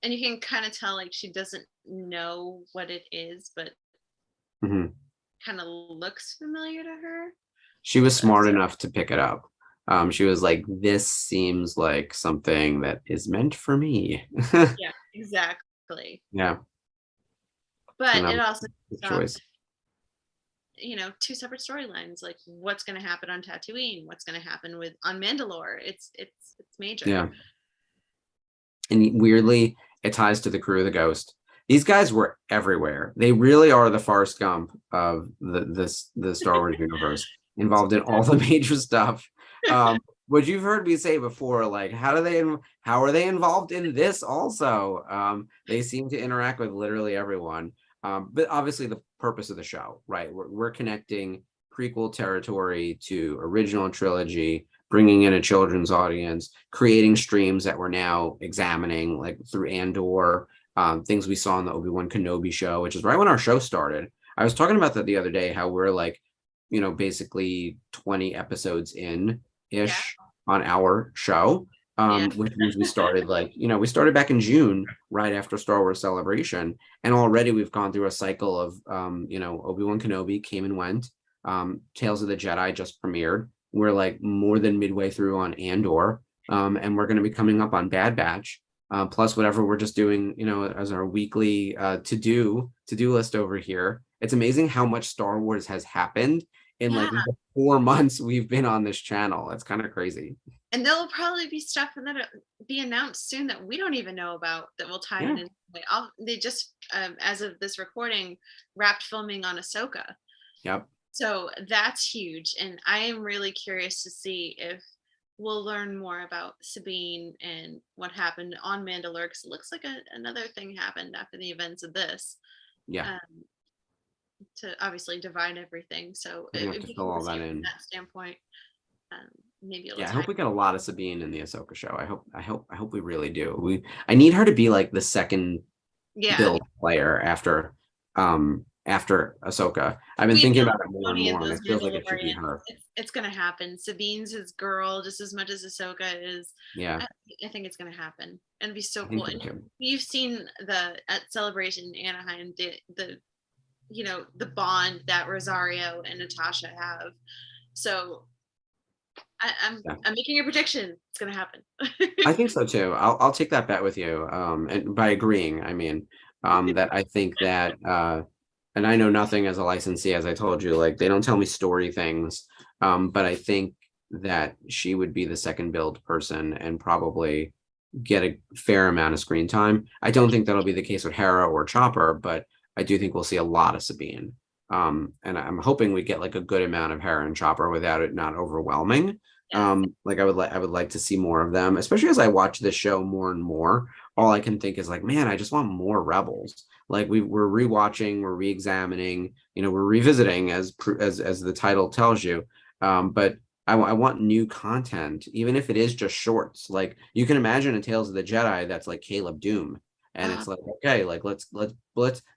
And you can kind of tell like she doesn't know what it is, but kind of looks familiar to her. She was smart enough to pick it up. She was like, this seems like something that is meant for me. Yeah, exactly. Yeah. But it also choice. Two separate storylines, like what's going to happen on Tatooine, what's going to happen on Mandalore. It's major. Yeah. And weirdly, it ties to the crew of the Ghost. These guys were everywhere. They really are the Forrest Gump of the Star Wars universe, involved in all the major stuff. What you've heard me say before, like how are they involved in this also? They seem to interact with literally everyone. But obviously the purpose of the show, right? We're connecting prequel territory to original trilogy, bringing in a children's audience, creating streams that we're now examining, like through Andor, things we saw in the Obi-Wan Kenobi show, which is right when our show started. I was talking about that the other day, how we're like, basically 20 episodes in-ish on our show, which means we started we started back in June, right after Star Wars Celebration. And already we've gone through a cycle of, Obi-Wan Kenobi came and went. Tales of the Jedi just premiered. We're like more than midway through on Andor, and we're going to be coming up on Bad Batch, plus whatever we're just doing, as our weekly to-do list over here. It's amazing how much Star Wars has happened in like the 4 months we've been on this channel. It's kind of crazy. And there'll probably be stuff that be announced soon that we don't even know about that will tie in. They just, as of this recording, wrapped filming on Ahsoka. Yep. So that's huge. And I am really curious to see if we'll learn more about Sabine and what happened on Mandalore, because it looks like another thing happened after the events of this. Yeah. To obviously divide everything. So we have to fill all that in. That standpoint, maybe. I hope we get a lot of Sabine in the Ahsoka show. I hope we really do. I need her to be like the second build player after Ahsoka. I've been thinking about it more and more, and it feels like it should be her. It's gonna happen. Sabine's his girl just as much as Ahsoka is. Yeah, I think it's gonna happen, and it'd be so cool. And you've seen at Celebration in Anaheim the bond that Rosario and Natasha have. So I'm making a prediction. It's gonna happen. I think so too. I'll take that bet with you. And by agreeing, I mean that I think that and I know nothing as a licensee, as I told you, like they don't tell me story things. But I think that she would be the second build person and probably get a fair amount of screen time. I don't think that'll be the case with Hera or Chopper, but I do think we'll see a lot of Sabine. And I'm hoping we get like a good amount of Hera and Chopper without it not overwhelming. Yeah. Like I would like to see more of them, especially as I watch this show more and more. All I can think is like, man, I just want more Rebels. Like we're rewatching, we're re-examining, we're revisiting as the title tells you. But I want new content, even if it is just shorts. Like you can imagine a Tales of the Jedi that's like Caleb Doom, and it's like, okay, like let's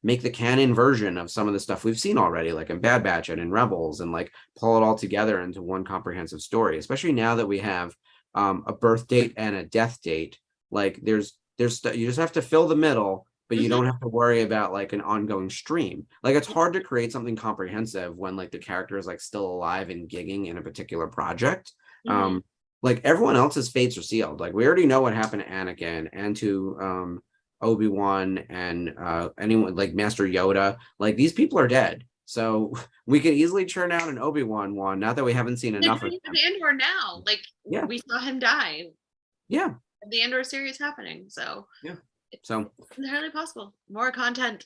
make the canon version of some of the stuff we've seen already, like in Bad Batch and in Rebels, and like pull it all together into one comprehensive story. Especially now that we have a birth date and a death date. Like you just have to fill the middle, but you Mhm. don't have to worry about like an ongoing stream. Like it's hard to create something comprehensive when like the character is like still alive and gigging in a particular project. Mhm. Like everyone else's fates are sealed. Like we already know what happened to Anakin and to Obi-Wan and anyone like Master Yoda. Like these people are dead. So we could easily churn out an Obi-Wan one, not that we haven't seen They enough could of them. even Andor now. Like Yeah. we saw him die. Yeah. The Andor series happening. So Yeah. it's So entirely possible. More content.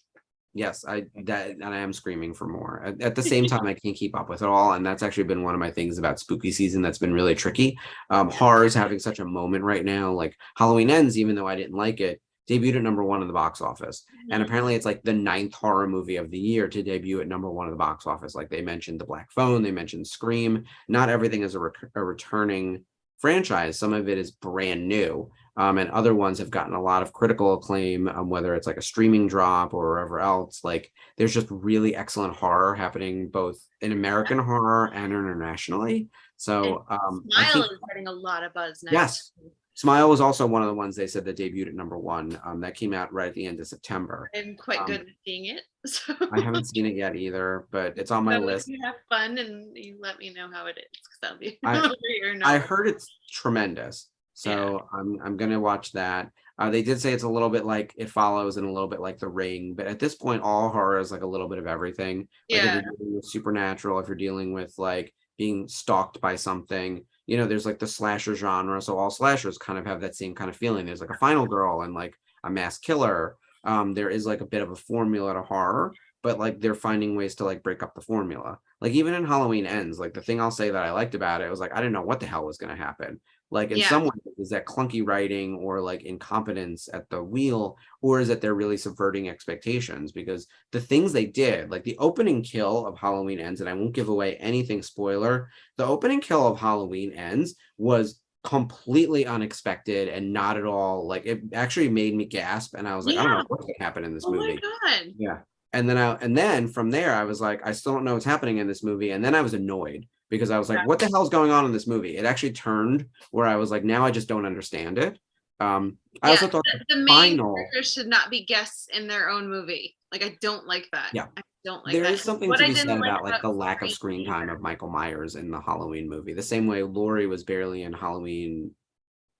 yes, I am screaming for more. At the same time, I can't keep up with it all, and that's actually been one of my things about spooky season that's been really tricky. Horror is having such a moment right now. Like Halloween Ends, even though I didn't like it, debuted at #1 in the box office, and Mhm. apparently it's like the 9th horror movie of the year to debut at #1 in the box office. Like they mentioned The Black Phone, they mentioned Scream. Not everything is a returning franchise. Some of it is brand new. And other ones have gotten a lot of critical acclaim, whether it's like a streaming drop or wherever else. Like there's just really excellent horror happening both in American horror and internationally. And So I Smile think, is getting a lot of buzz now. yes, Smile was also one of the ones they said that debuted at #1. That came out right at the end of September. I'm quite Um, good at seeing it. So I haven't seen it yet either, but it's on my so if list. you have fun and you let me know how it is, because that'll be I your I novel. heard it's tremendous, so I'm gonna watch that. They did say it's a little bit like It Follows and a little bit like The Ring, but at this point, all horror is like a little bit of everything. Like if Yeah. you're dealing with supernatural, if you're dealing with like being stalked by something, there's like the slasher genre. So all slashers kind of have that same kind of feeling. There's like a final girl and like a mass killer. There is like a bit of a formula to horror, but like they're finding ways to like break up the formula. Like even in Halloween Ends, like the thing I'll say that I liked about it was like I didn't know what the hell was going to happen. Like in Yeah. some ways, is that clunky writing or like incompetence at the wheel, or is it they're really subverting expectations? Because the things they did, like the opening kill of Halloween Ends, and I won't give away anything spoiler, the opening kill of Halloween Ends was completely unexpected and not at all like it actually made me gasp, and I was like, I don't know Yeah. what's gonna happen in this Oh my movie. God. Yeah. And then from there I was like, I still don't know what's happening in this movie. And then I was annoyed because I was like, Yeah. what the hell's going on in this movie? It actually turned where I was like, now I just don't understand it. I also thought the main final, characters should not be guests in their own movie. Like I don't like that. yeah, I don't like there that. is something What to I be didn't said like about like the lack of screen Scream time either. of Michael Myers in the Halloween movie. The same way Laurie was barely in Halloween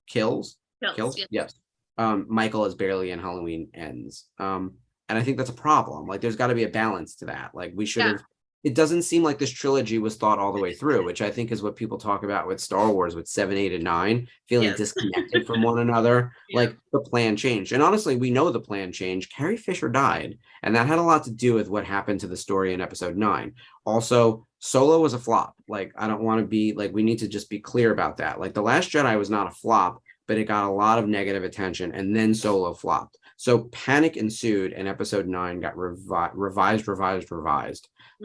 Kills. Kills, yeah. Yes. Michael is barely in Halloween Ends. And I think that's a problem. Like there's got to be a balance to that. Like we should Yeah. have, it doesn't seem like this trilogy was thought all the way through, which I think is what people talk about with Star Wars with 7, 8, and 9, feeling Yes. disconnected from one another. Yeah. Like the plan changed. And honestly, we know the plan changed. Carrie Fisher died, and that had a lot to do with what happened to the story in episode 9. Also, Solo was a flop. Like, I don't want to be like, we need to just be clear about that. Like, The Last Jedi was not a flop, but it got a lot of negative attention, and then Solo flopped. So panic ensued, and episode 9 got revised.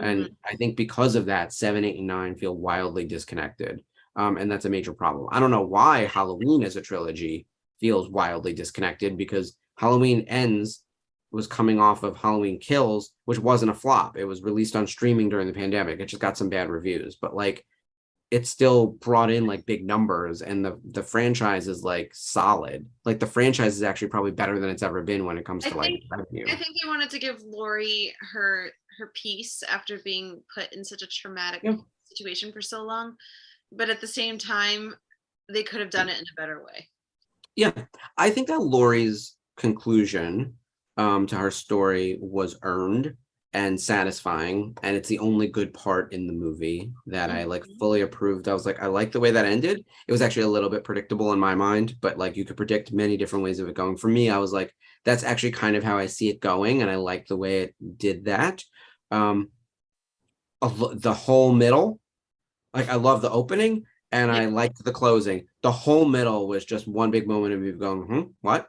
And I think because of that, 7, 8, and 9 feel wildly disconnected. And that's a major problem. I don't know why Halloween as a trilogy feels wildly disconnected, because Halloween Ends was coming off of Halloween Kills, which wasn't a flop. It was released on streaming during the pandemic. It just got some bad reviews, but like it still brought in like big numbers, and the franchise is like solid. Like the franchise is actually probably better than it's ever been when it comes to like revenue. I think they wanted to give Laurie her peace after being put in such a traumatic situation for so long, but at the same time, they could have done it in a better way. Yeah, I think that Laurie's conclusion to her story was earned and satisfying, and it's the only good part in the movie that I like fully approved. I was like, I like the way that ended. It was actually a little bit predictable in my mind, but like you could predict many different ways of it going. For me, I was like, that's actually kind of how I see it going, and I like the way it did that. the whole middle. Like I love the opening and Yeah. I liked the closing. The whole middle was just one big moment of you going, what?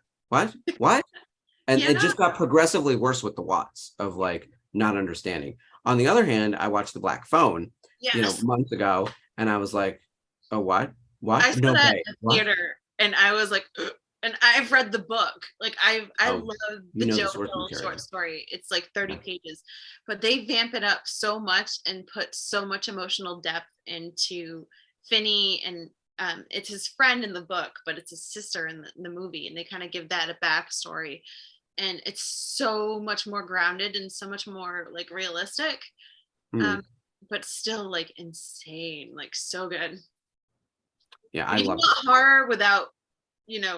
And it Yeah. just got progressively worse with the Watts of like not understanding. On the other hand, I watched The Black Phone, Yes. months ago, and I was like, oh, what? I What? saw No, that way. in the What? theater and I was like, "Ugh." And I've read the book. Like I Oh, love you the know Joe the source Hill short material. story. It's like 30 Yeah. pages, but they vamp it up so much and put so much emotional depth into Finney, and it's his friend in the book, but it's his sister in the movie, and they kind of give that a backstory, and it's so much more grounded and so much more like realistic, Hmm. um, but still like insane, like so good. Yeah, I If you loved want it. horror without,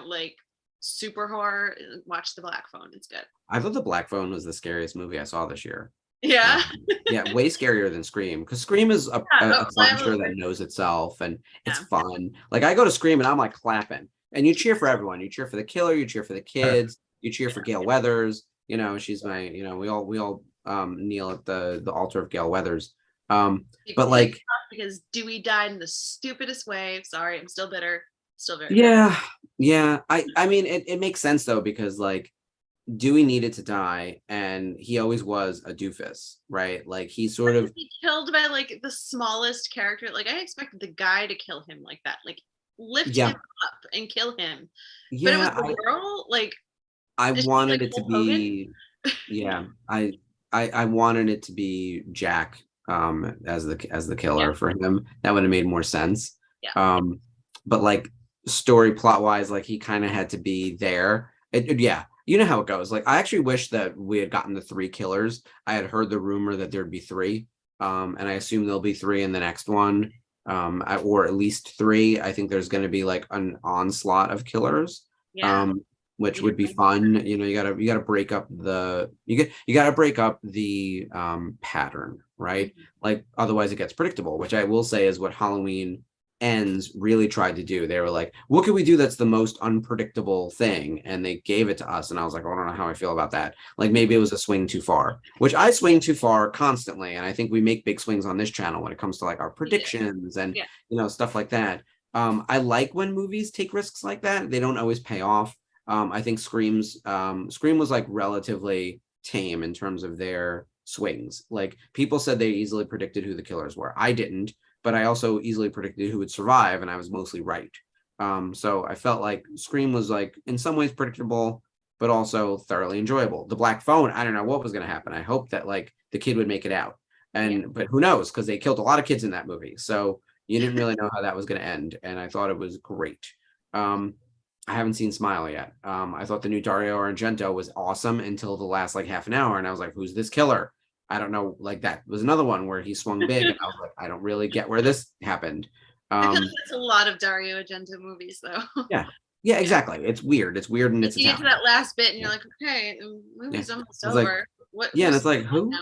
like super horror, watch The Black Phone. It's good. I thought The Black Phone was the scariest movie I saw this year. Yeah. Yeah, way scarier than Scream because Scream is Yeah. a Oh, slasher that knows itself and it's yeah. fun. Like I go to Scream and I'm like clapping, and you cheer for everyone. You cheer for the killer, you cheer for the kids, you cheer for Gail Weathers. She's my. We all kneel at the altar of Gail Weathers. People But pissed like, off because Dewey died in the stupidest way. Sorry, I'm still bitter. Still very bitter. yeah, yeah. I mean, it makes sense though because like Dewey needed to die, and he always was a doofus, right? Like he sort of He killed by like the smallest character. Like I expected the guy to kill him like that. Like lift yeah, him up and kill him. But it was yeah. the girl. Like I is she wanted like it to Hulk Hogan? be, yeah, I wanted it to be Jack as the Yeah. killer for him. That would have made more sense. Yeah. Um, but like story plot wise, like he kind of had to be there. Yeah, you know how it goes. Like I actually wish that we had gotten the three killers. I had heard the rumor that there'd be three, and I assume there'll be three in the next one, or at least three. I think there's going to be like an onslaught of killers. Yeah. Um, which We would didn't be think fun. You gotta break up the pattern, right? Mhm. Like otherwise it gets predictable, which I will say is what Halloween Ends really tried to do. They were like, what can we do that's the most unpredictable thing? And they gave it to us. And I was like, oh, I don't know how I feel about that. Like maybe it was a swing too far, which I swing too far constantly. And I think we make big swings on this channel when it comes to like our We did. predictions and Yeah. stuff like that. I like when movies take risks like that. They don't always pay off. I think Scream was like relatively tame in terms of their swings. Like people said they easily predicted who the killers were. I didn't, but I also easily predicted who would survive, and I was mostly right. So I felt like Scream was like in some ways predictable, but also thoroughly enjoyable. The Black Phone, I don't know what was going to happen. I hope that like the kid would make it out, Yeah. but who knows? Because they killed a lot of kids in that movie, so you didn't really know how that was going to end, and I thought it was great. Um, I haven't seen Smile yet. I thought the new Dario Argento was awesome until the last like half an hour, and I was like, "Who's this killer?" I don't know. Like that was another one where he swung big, and I was like, "I don't really get where this happened." I feel like that's a lot of Dario Argento movies, though. Yeah, yeah, exactly. It's weird. It's weird, and it's You get to Italian. that last bit, and Yeah, you're like, okay, the yeah. movie's almost It's like, over. What? yeah, and Who's it's like who? now?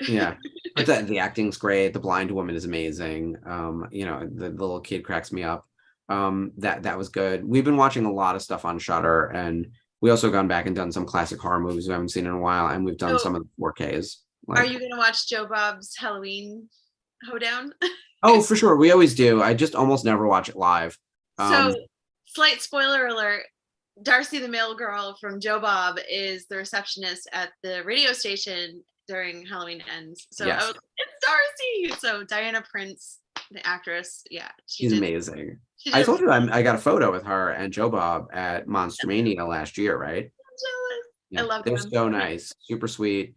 Yeah, but the acting's great. The blind woman is amazing. The little kid cracks me up. That was good. We've been watching a lot of stuff on Shudder, and we also gone back and done some classic horror movies we haven't seen in a while, and we've done So, some of the 4Ks. are Like, you gonna watch Joe Bob's Halloween Hoedown? oh, for sure, we always do. I just almost never watch it live. So, slight spoiler alert: Darcy, the mail girl from Joe Bob, is the receptionist at the radio station during Halloween Ends. So I Yes, was, it's Darcy. So Diana Prince, the actress, yeah, she's amazing. She I did. told you I got a photo with her and Joe Bob at Monster Mania last year, right? Jealous. I Yeah, love they're them. so nice, super sweet.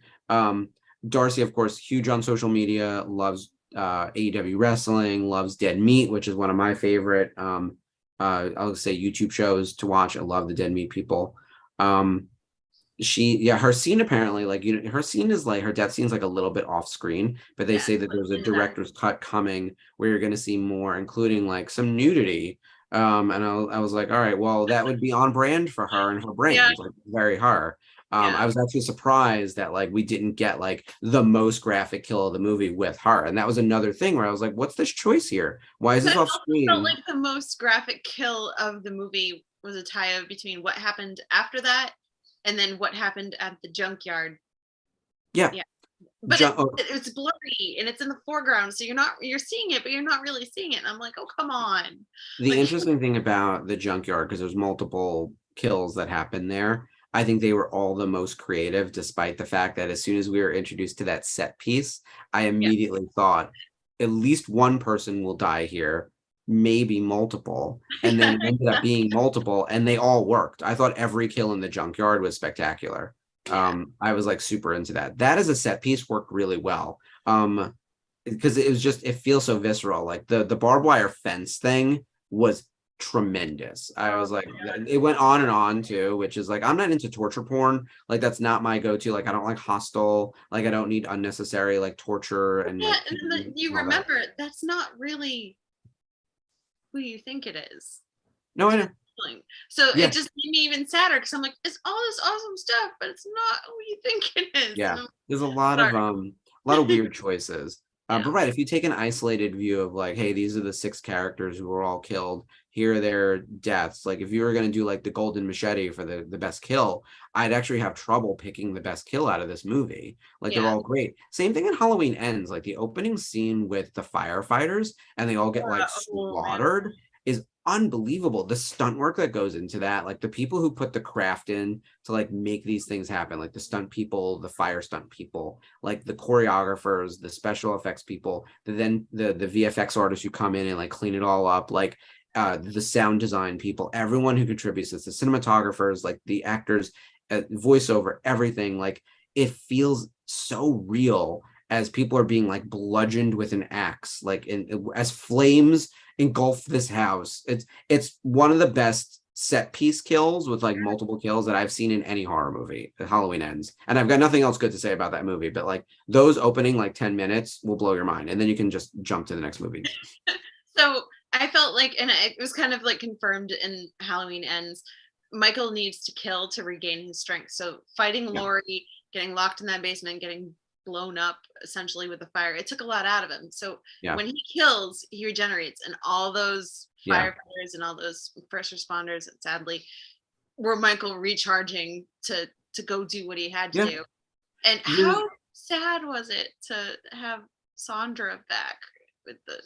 Darcy, of course, huge on social media, loves AEW wrestling, loves Dead Meat, which is one of my favorite I'll say YouTube shows to watch. I love the Dead Meat people. Her scene apparently, like, her scene is like her death scene's like a little bit off screen, but they Yeah, say that there's a in the end. director's cut coming where you're going to see more, including like some nudity. And I was like, all right, well, that would be on brand for her and her Yeah, brand, like very her. yeah. I was actually surprised that like we didn't get like the most graphic kill of the movie with her, and that was another thing where I was like, what's this choice here? Why is But this it off also felt screen? like the most graphic kill of the movie was a tie-up between what happened after that and then what happened at the junkyard. Yeah, Yeah. but Oh, it's blurry and it's in the foreground, so you're seeing it, but you're not really seeing it. And I'm like, oh, come on. the Like, interesting thing about the junkyard, because there's multiple kills that happen there, I think they were all the most creative, despite the fact that as soon as we were introduced to that set piece, I yeah, immediately thought at least one person will die here, maybe multiple, and then it ended up being multiple, and they all worked. I thought every kill in the junkyard was spectacular. yeah, I was like super into that. That as a set piece worked really well. Because it was just, it feels so visceral. Like the barbed wire fence thing was tremendous. I was like, it went on and on too, which is like, I'm not into torture porn. Like that's not my go-to. Like I don't like Hostel. Like I don't need unnecessary like torture and yeah. like And then you all that. remember that's not really who you think it is. No, I know. So Yeah. it just made me even sadder because I'm like, it's all this awesome stuff, but it's not who you think it is. Yeah. And There's a lot of weird choices. Yeah. But right, if you take an isolated view of like, hey, these are the 6 characters who were all killed, here are their deaths. Like if you were going to do like the golden machete for the best kill, I'd actually have trouble picking the best kill out of this movie. Like they're Yeah. all great. Same thing in Halloween Ends, like the opening scene with the firefighters and they all get like Oh, man. slaughtered is unbelievable. The stunt work that goes into that, like the people who put the craft in to like make these things happen, like the stunt people, the fire stunt people, like the choreographers, the special effects people, then the VFX artists who come in and like clean it all up, like the sound design people, everyone who contributes to this, the cinematographers, like the actors, voiceover, everything, like it feels so real as people are being like bludgeoned with an axe, like as flames engulf this house. It's one of the best set piece kills with like multiple kills that I've seen in any horror movie. Halloween Ends, and I've got nothing else good to say about that movie, but like those opening like 10 minutes will blow your mind, and then you can just jump to the next movie. So I felt like, and it was kind of like confirmed in Halloween Ends, Michael needs to kill to regain his strength. So fighting Laurie, getting locked in that basement, getting blown up essentially with the fire, it took a lot out of him. So when he kills, he regenerates, and all those firefighters and all those first responders, sadly, were Michael recharging to go do what he had to do. And how sad was it to have Sandra back with the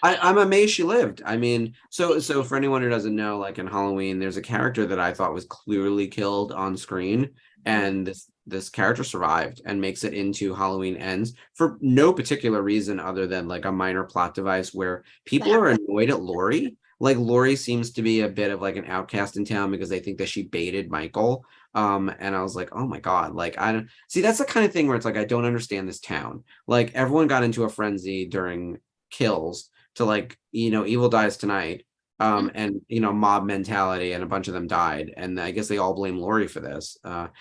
I'm amazed she lived. I mean, so for anyone who doesn't know, like in Halloween, there's a character that I thought was clearly killed on screen, and this character survived and makes it into Halloween Ends for no particular reason other than like a minor plot device where people are annoyed at Laurie. Like Laurie seems to be a bit of like an outcast in town because they think that she baited Michael. And I was like, oh my God, like I don't see, that's the kind of thing where it's like I don't understand this town. Like everyone got into a frenzy during kills to like, evil dies tonight. And mob mentality, and a bunch of them died, and I guess they all blame Laurie for this.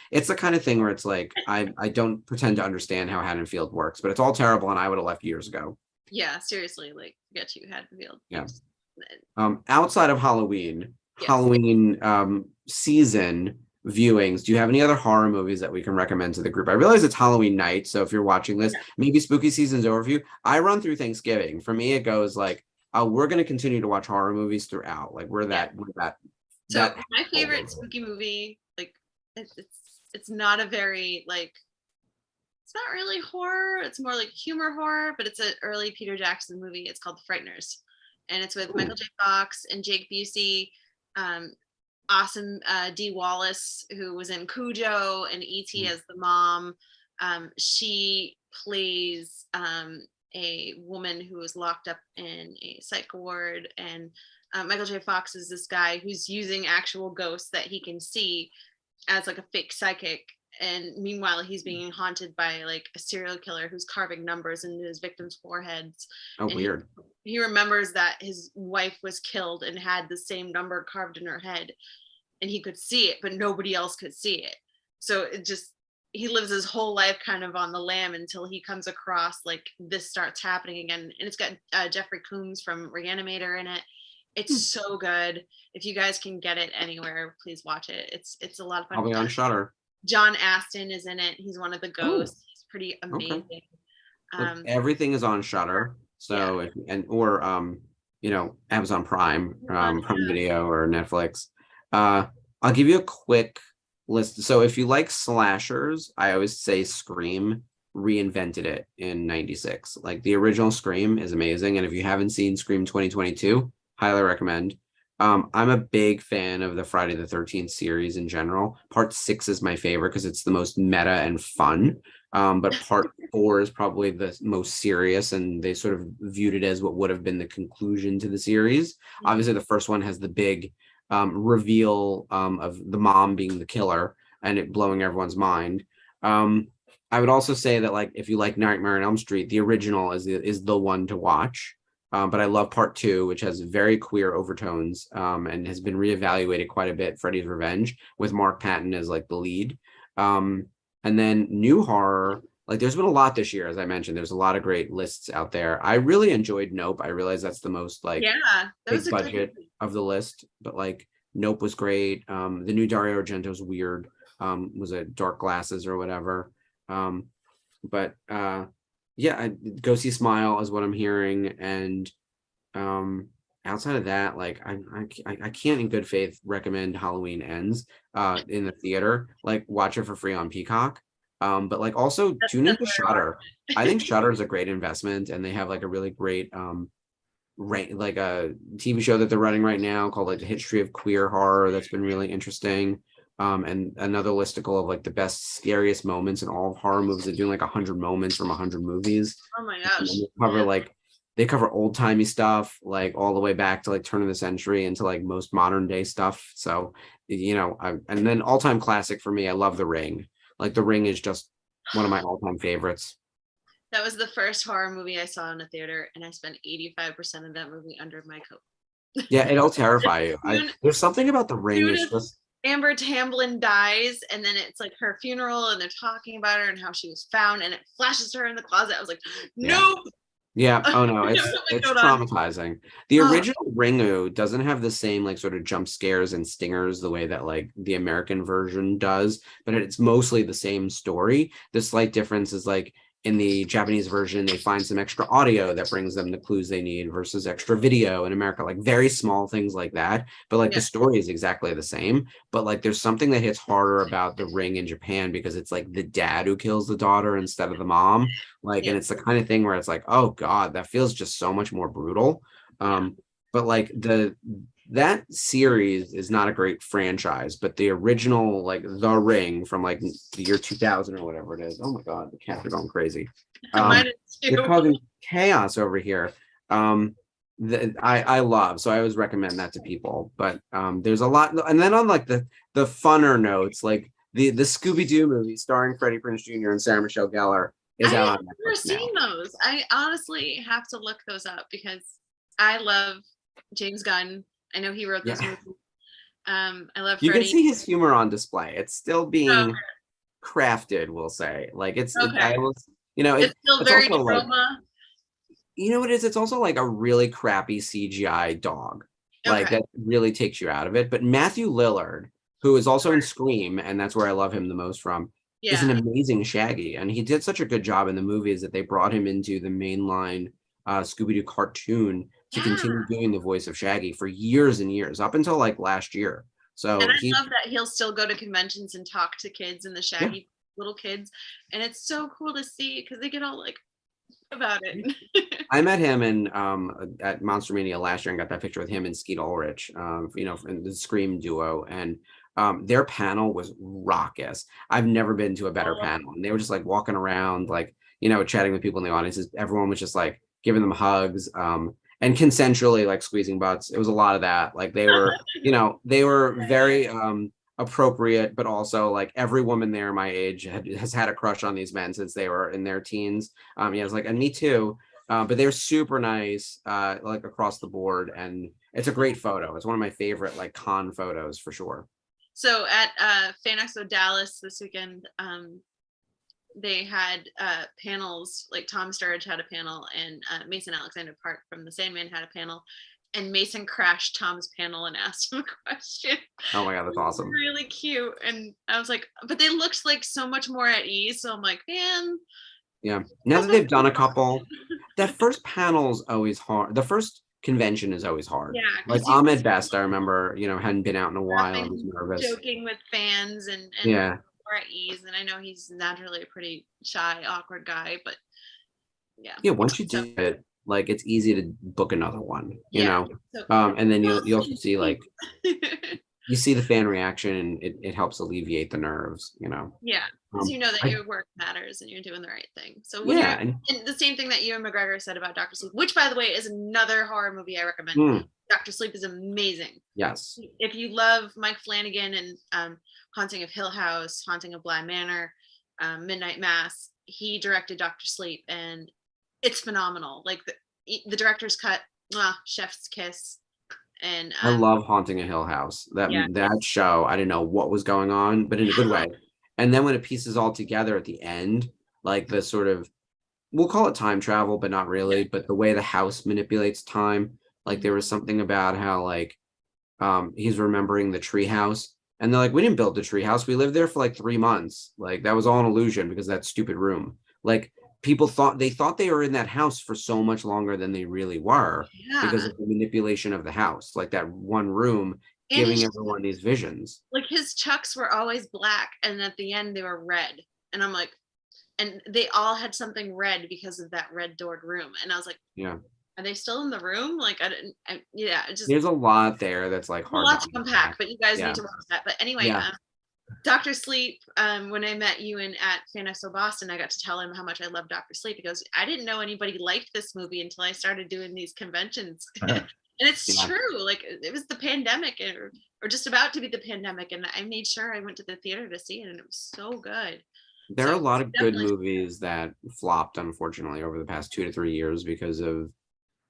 It's the kind of thing where it's like I don't pretend to understand how Haddonfield works, but it's all terrible, and I would have left years ago. Yeah, seriously, like forget you, Haddonfield. Yeah. Outside of Halloween season viewings, do you have any other horror movies that we can recommend to the group? I realize it's Halloween night, so if you're watching this, maybe spooky season's overview. I run through Thanksgiving. For me, it goes like, we're going to continue to watch horror movies throughout. Like we're that. So my favorite spooky movie, like it's not a very like, it's not really horror. It's more like humor horror, but it's an early Peter Jackson movie. It's called The Frighteners, and it's with Michael J. Fox and Jake Busey, awesome Dee Wallace, who was in Cujo and E.T. as the mom. She plays a woman who was locked up in a psych ward, and Michael J. Fox is this guy who's using actual ghosts that he can see as like a fake psychic, and meanwhile he's being haunted by like a serial killer who's carving numbers into his victims' foreheads. Oh, and weird. He remembers that his wife was killed and had the same number carved in her head, and he could see it, but nobody else could see it. So he lives his whole life kind of on the lam until he comes across like this starts happening again. And it's got Jeffrey Combs from Reanimator in it. It's so good. If you guys can get it anywhere, please watch it. It's a lot of fun. I'll be on Shudder. John Astin is in it. He's one of the ghosts. He's pretty amazing. Okay. Everything is on Shudder. So or Amazon Prime, Prime Video or Netflix. I'll give you a quick list. So if you like slashers, I always say Scream reinvented it in 96. Like the original Scream is amazing. And if you haven't seen Scream 2022, highly recommend. I'm a big fan of the Friday the 13th series in general. Part 6 is my favorite because it's the most meta and fun. But part 4 is probably the most serious, and they sort of viewed it as what would have been the conclusion to the series. Obviously, the first one has the big reveal of the mom being the killer and it blowing everyone's mind. I would also say that like if you like Nightmare on Elm Street, the original is the one to watch. But I love part 2, which has very queer overtones and has been reevaluated quite a bit. Freddy's Revenge with Mark Patton as like the lead. And then new horror, like there's been a lot this year, as I mentioned. There's a lot of great lists out there. I really enjoyed Nope. I realize that's the most like big budget of the list, but like Nope was great. The new Dario Argento's Weird was it Dark Glasses or whatever. But yeah, Go See Smile is what I'm hearing, and outside of that, like I can't in good faith recommend Halloween Ends in the theater. Like watch it for free on Peacock. But like also tune into Shudder. I think Shudder is a great investment, and they have like a really great like a TV show that they're running right now called like The History of Queer Horror that's been really interesting. And another listicle of like the best scariest moments in all of horror movies. They're doing like 100 moments from 100 movies. Oh my gosh. They cover old timey stuff, like all the way back to like turn of the century into like most modern day stuff. So, and then all time classic for me, I love The Ring. Like The Ring is just one of my all time favorites. That was the first horror movie I saw in a theater, and I spent 85% of that movie under my coat. Yeah, it'll terrify you. There's something about The Ring. It's just Amber Tamblyn dies, and then it's like her funeral, and they're talking about her and how she was found, and it flashes to her in the closet. I was like, nope. Yeah. Oh no, it's traumatizing. The original Ringu doesn't have the same like sort of jump scares and stingers the way that like the American version does, but it's mostly the same story. The slight difference is like in the Japanese version, they find some extra audio that brings them the clues they need versus extra video in America, like very small things like that. But like the story is exactly the same. But like there's something that hits harder about The Ring in Japan because it's like the dad who kills the daughter instead of the mom. Like, and it's the kind of thing where it's like, oh God, that feels just so much more brutal. But like that series is not a great franchise, but the original, like The Ring from like the year 2000 or whatever it is. Oh my God, the cats are going crazy. They're causing chaos over here. I love, so I always recommend that to people. But there's a lot, and then on like the funner notes, like the Scooby-Doo movie starring Freddie Prinze Jr. and Sarah Michelle Gellar is out on Netflix. I've never seen those. I honestly have to look those up because I love James Gunn. I know he wrote those movies. I love Freddie. You can see his humor on display. It's still being crafted, we'll say. Like it's still very drama. You know what it is? It's also like a really crappy CGI dog. Like that really takes you out of it. But Matthew Lillard, who is also in Scream, and that's where I love him the most from, is an amazing Shaggy. And he did such a good job in the movies that they brought him into the mainline Scooby-Doo cartoon to continue doing the voice of Shaggy for years and years, up until like last year. So and I love that he'll still go to conventions and talk to kids and the Shaggy little kids. And it's so cool to see because they get all like about it. I met him at Monster Mania last year and got that picture with him and Skeet Ulrich, in the Scream duo. And their panel was raucous. I've never been to a better panel. And they were just like walking around, like, chatting with people in the audiences. Everyone was just like giving them hugs. And consensually like squeezing butts. It was a lot of that. Like they were, they were very appropriate, but also like every woman there my age has had a crush on these men since they were in their teens. I was like, and me too. But they're super nice, like across the board. And it's a great photo. It's one of my favorite like con photos for sure. So at Fan Expo Dallas this weekend, they had panels, like Tom Sturridge had a panel and Mason Alexander Park from The Sandman had a panel, and Mason crashed Tom's panel and asked him a question. Oh my God, that's awesome. Really cute. And I was like, but they looked like so much more at ease. So I'm like, man. Yeah. Now that they've done a couple, that first panel's always hard. The first convention is always hard. Yeah, Like because Ahmed Best, I remember, hadn't been out in a while. I was laughing, nervous. joking with fans, and Yeah. more at ease. And I know he's naturally a pretty shy, awkward guy, but yeah. Yeah, once you do it, like it's easy to book another one, Yeah. So, and then you'll also see like you see the fan reaction and it helps alleviate the nerves, yeah, because you know that I- your work matters and you're doing the right thing. So when yeah, you're and the same thing that Ewan McGregor said about Dr. Sleep, which by the way is another horror movie I recommend. mm, Dr. Sleep is amazing. yes, If you love Mike Flanagan and Haunting of Hill House, Haunting of Bly Manor, Midnight Mass, he directed Dr. Sleep, and it's phenomenal. Like the director's cut, chef's kiss, and I love Haunting a Hill House. Yeah. That show, I didn't know what was going on, but in a good way. And then when it pieces all together at the end, like the sort of, we'll call it time travel, but not really. But the way the house manipulates time, like there was something about how like he's remembering the tree house, and they're like, we didn't build the tree house. We lived there for like 3 months. Like that was all an illusion because of that stupid room. Like people thought they were in that house for so much longer than they really were because of the manipulation of the house, like that one room And giving everyone these visions. like his chucks were always black, and at the end they were red, and I'm like, and they all had something red because of that red doored room, and I was like, Yeah, are they still in the room? Like yeah, it just there's a lot there that's like a hard lot to unpack, but you guys Yeah. need to watch that. But anyway, Yeah. Dr. Sleep, when I met Ewan at Fan Expo Boston, I got to tell him how much I love Dr. Sleep. He goes, I didn't know anybody liked this movie until I started doing these conventions. And it's Yeah. true. Like it was the pandemic or just about to be the pandemic. And I made sure I went to the theater to see it, and it was so good. There are So a lot of good definitely- movies that flopped, unfortunately, over the past 2 to 3 years because of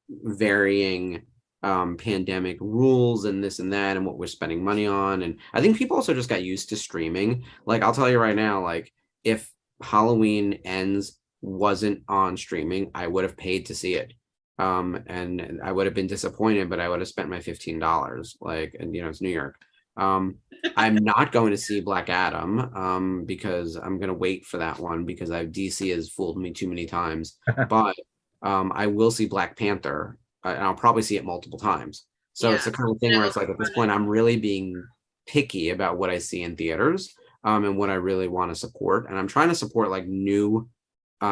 varying pandemic rules and this and that and what we're spending money on. And I think people also just got used to streaming. Like I'll tell you right now, like if Halloween Ends wasn't on streaming, I would have paid to see it. And I would have been disappointed, but I would have spent my $15. Like, and it's New York. I'm not going to see Black Adam because I'm going to wait for that one because DC has fooled me too many times. But I will see Black Panther, and I'll probably see it multiple times. So it's the kind of thing where it's like at this point I'm really being picky about what I see in theaters and what I really want to support. And I'm trying to support like new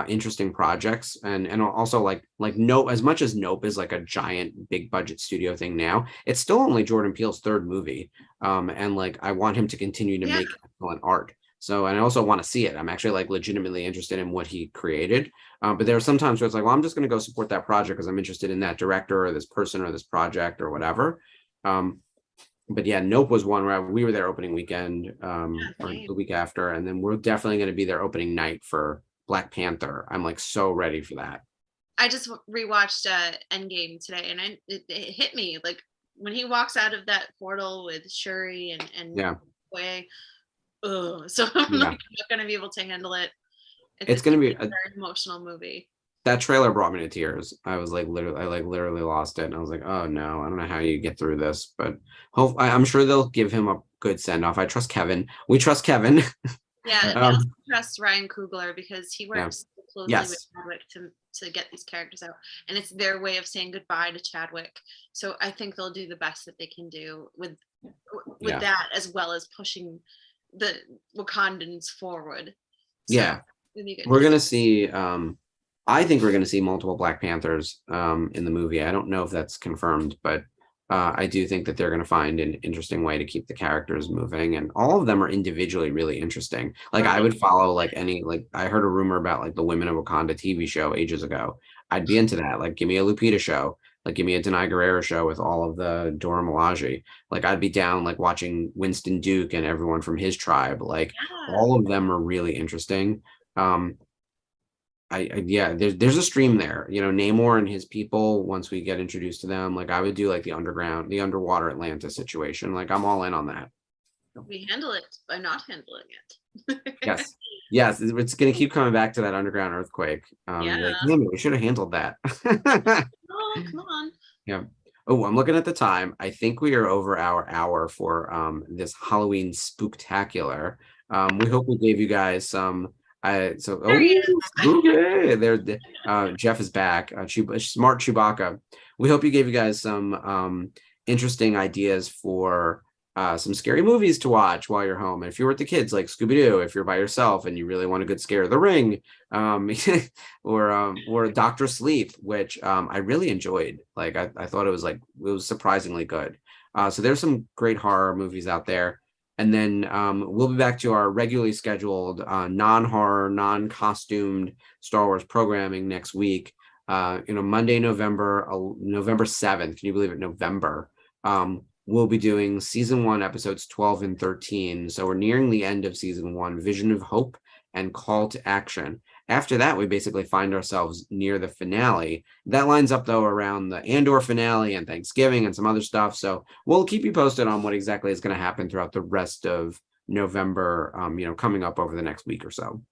interesting projects and also like Nope, as much as Nope is like a giant big budget studio thing now, it's still only Jordan Peele's third movie. And like I want him to continue to make excellent art. So, and I also want to see it. I'm actually like legitimately interested in what he created. But there are some times where it's like, well, I'm just going to go support that project because I'm interested in that director or this person or this project or whatever. But yeah, Nope was one where we were there opening weekend or the week after. And then we're definitely going to be there opening night for Black Panther. I'm like so ready for that. I just rewatched Endgame today, and it hit me like when he walks out of that portal with Shuri and Yeah. Way. Oh, so I'm like, I'm not gonna be able to handle it. It's gonna be a very emotional movie. That trailer brought me to tears. I was like literally lost it, and I was like, oh no, I don't know how you get through this, but I'm sure they'll give him a good send off. I trust Kevin. We trust Kevin. Yeah, I also trust Ryan Coogler because he works so closely with Chadwick to get these characters out, and it's their way of saying goodbye to Chadwick. So I think they'll do the best that they can do with that, as well as pushing the Wakandans forward. So we're gonna see. I think we're gonna see multiple Black Panthers in the movie. I don't know if that's confirmed, but I do think that they're going to find an interesting way to keep the characters moving, and all of them are individually really interesting. Like I would follow like I heard a rumor about like the Women of Wakanda TV show ages ago. I'd be into that. Like give me a Lupita show, like give me a Denai Guerrero show with all of the Dora Milaje. Like I'd be down like watching Winston Duke and everyone from his tribe. Like all of them are really interesting. There's a stream there, Namor and his people. Once we get introduced to them, like I would do like the underwater Atlantis situation. Like I'm all in on that. We handle it by not handling it. yes, it's gonna keep coming back to that underground earthquake. Like, damn it, we should have handled that. Oh, come on. Yeah. Oh, I'm looking at the time. I think we are over our hour for this Halloween spooktacular. We hope we gave you guys some There he is. Okay, Jeff is back. Smart Chewbacca. We hope you gave you guys some interesting ideas for some scary movies to watch while you're home. And if you're with the kids, like Scooby-Doo, if you're by yourself and you really want a good scare, The Ring, or Doctor Sleep, which I really enjoyed. Like I thought it was surprisingly good. So there's some great horror movies out there. And then we'll be back to our regularly scheduled non-horror, non-costumed Star Wars programming next week. Monday, November 7th. Can you believe it? November. We'll be doing season 1, episodes 12 and 13. So we're nearing the end of season 1, Vision of Hope and Call to Action. After that, we basically find ourselves near the finale. That lines up, though, around the Andor finale and Thanksgiving and some other stuff. So we'll keep you posted on what exactly is going to happen throughout the rest of November, coming up over the next week or so.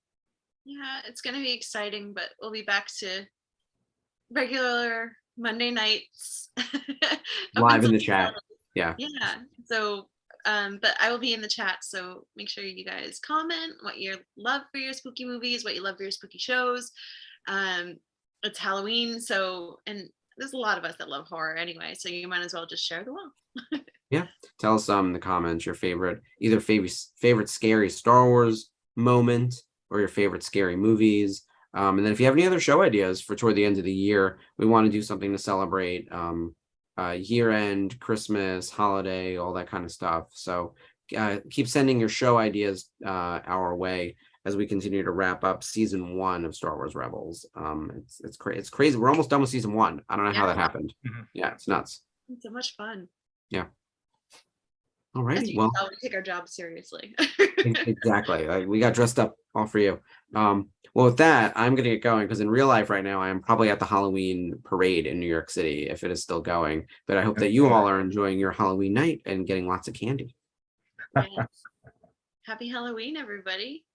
Yeah, it's going to be exciting, but we'll be back to regular Monday nights. Live in the chat. Yeah. So, but I will be in the chat. So make sure you guys comment what you love for your spooky movies, what you love for your spooky shows. It's Halloween. So, and there's a lot of us that love horror anyway. So you might as well just share the love. Yeah. Tell us in the comments your favorite scary Star Wars moment or your favorite scary movies. And then if you have any other show ideas for toward the end of the year, we want to do something to celebrate year end, Christmas, holiday, all that kind of stuff. So keep sending your show ideas our way as we continue to wrap up season 1 of Star Wars Rebels. It's crazy. We're almost done with season 1. I don't know how that happened. Yeah, it's nuts. It's so much fun. Yeah. All right. Well, we take our job seriously. Exactly. We got dressed up all for you. Well, with that, I'm going to get going because in real life right now, I am probably at the Halloween parade in New York City if it is still going. But I hope that you all are enjoying your Halloween night and getting lots of candy. Yes. Happy Halloween, everybody.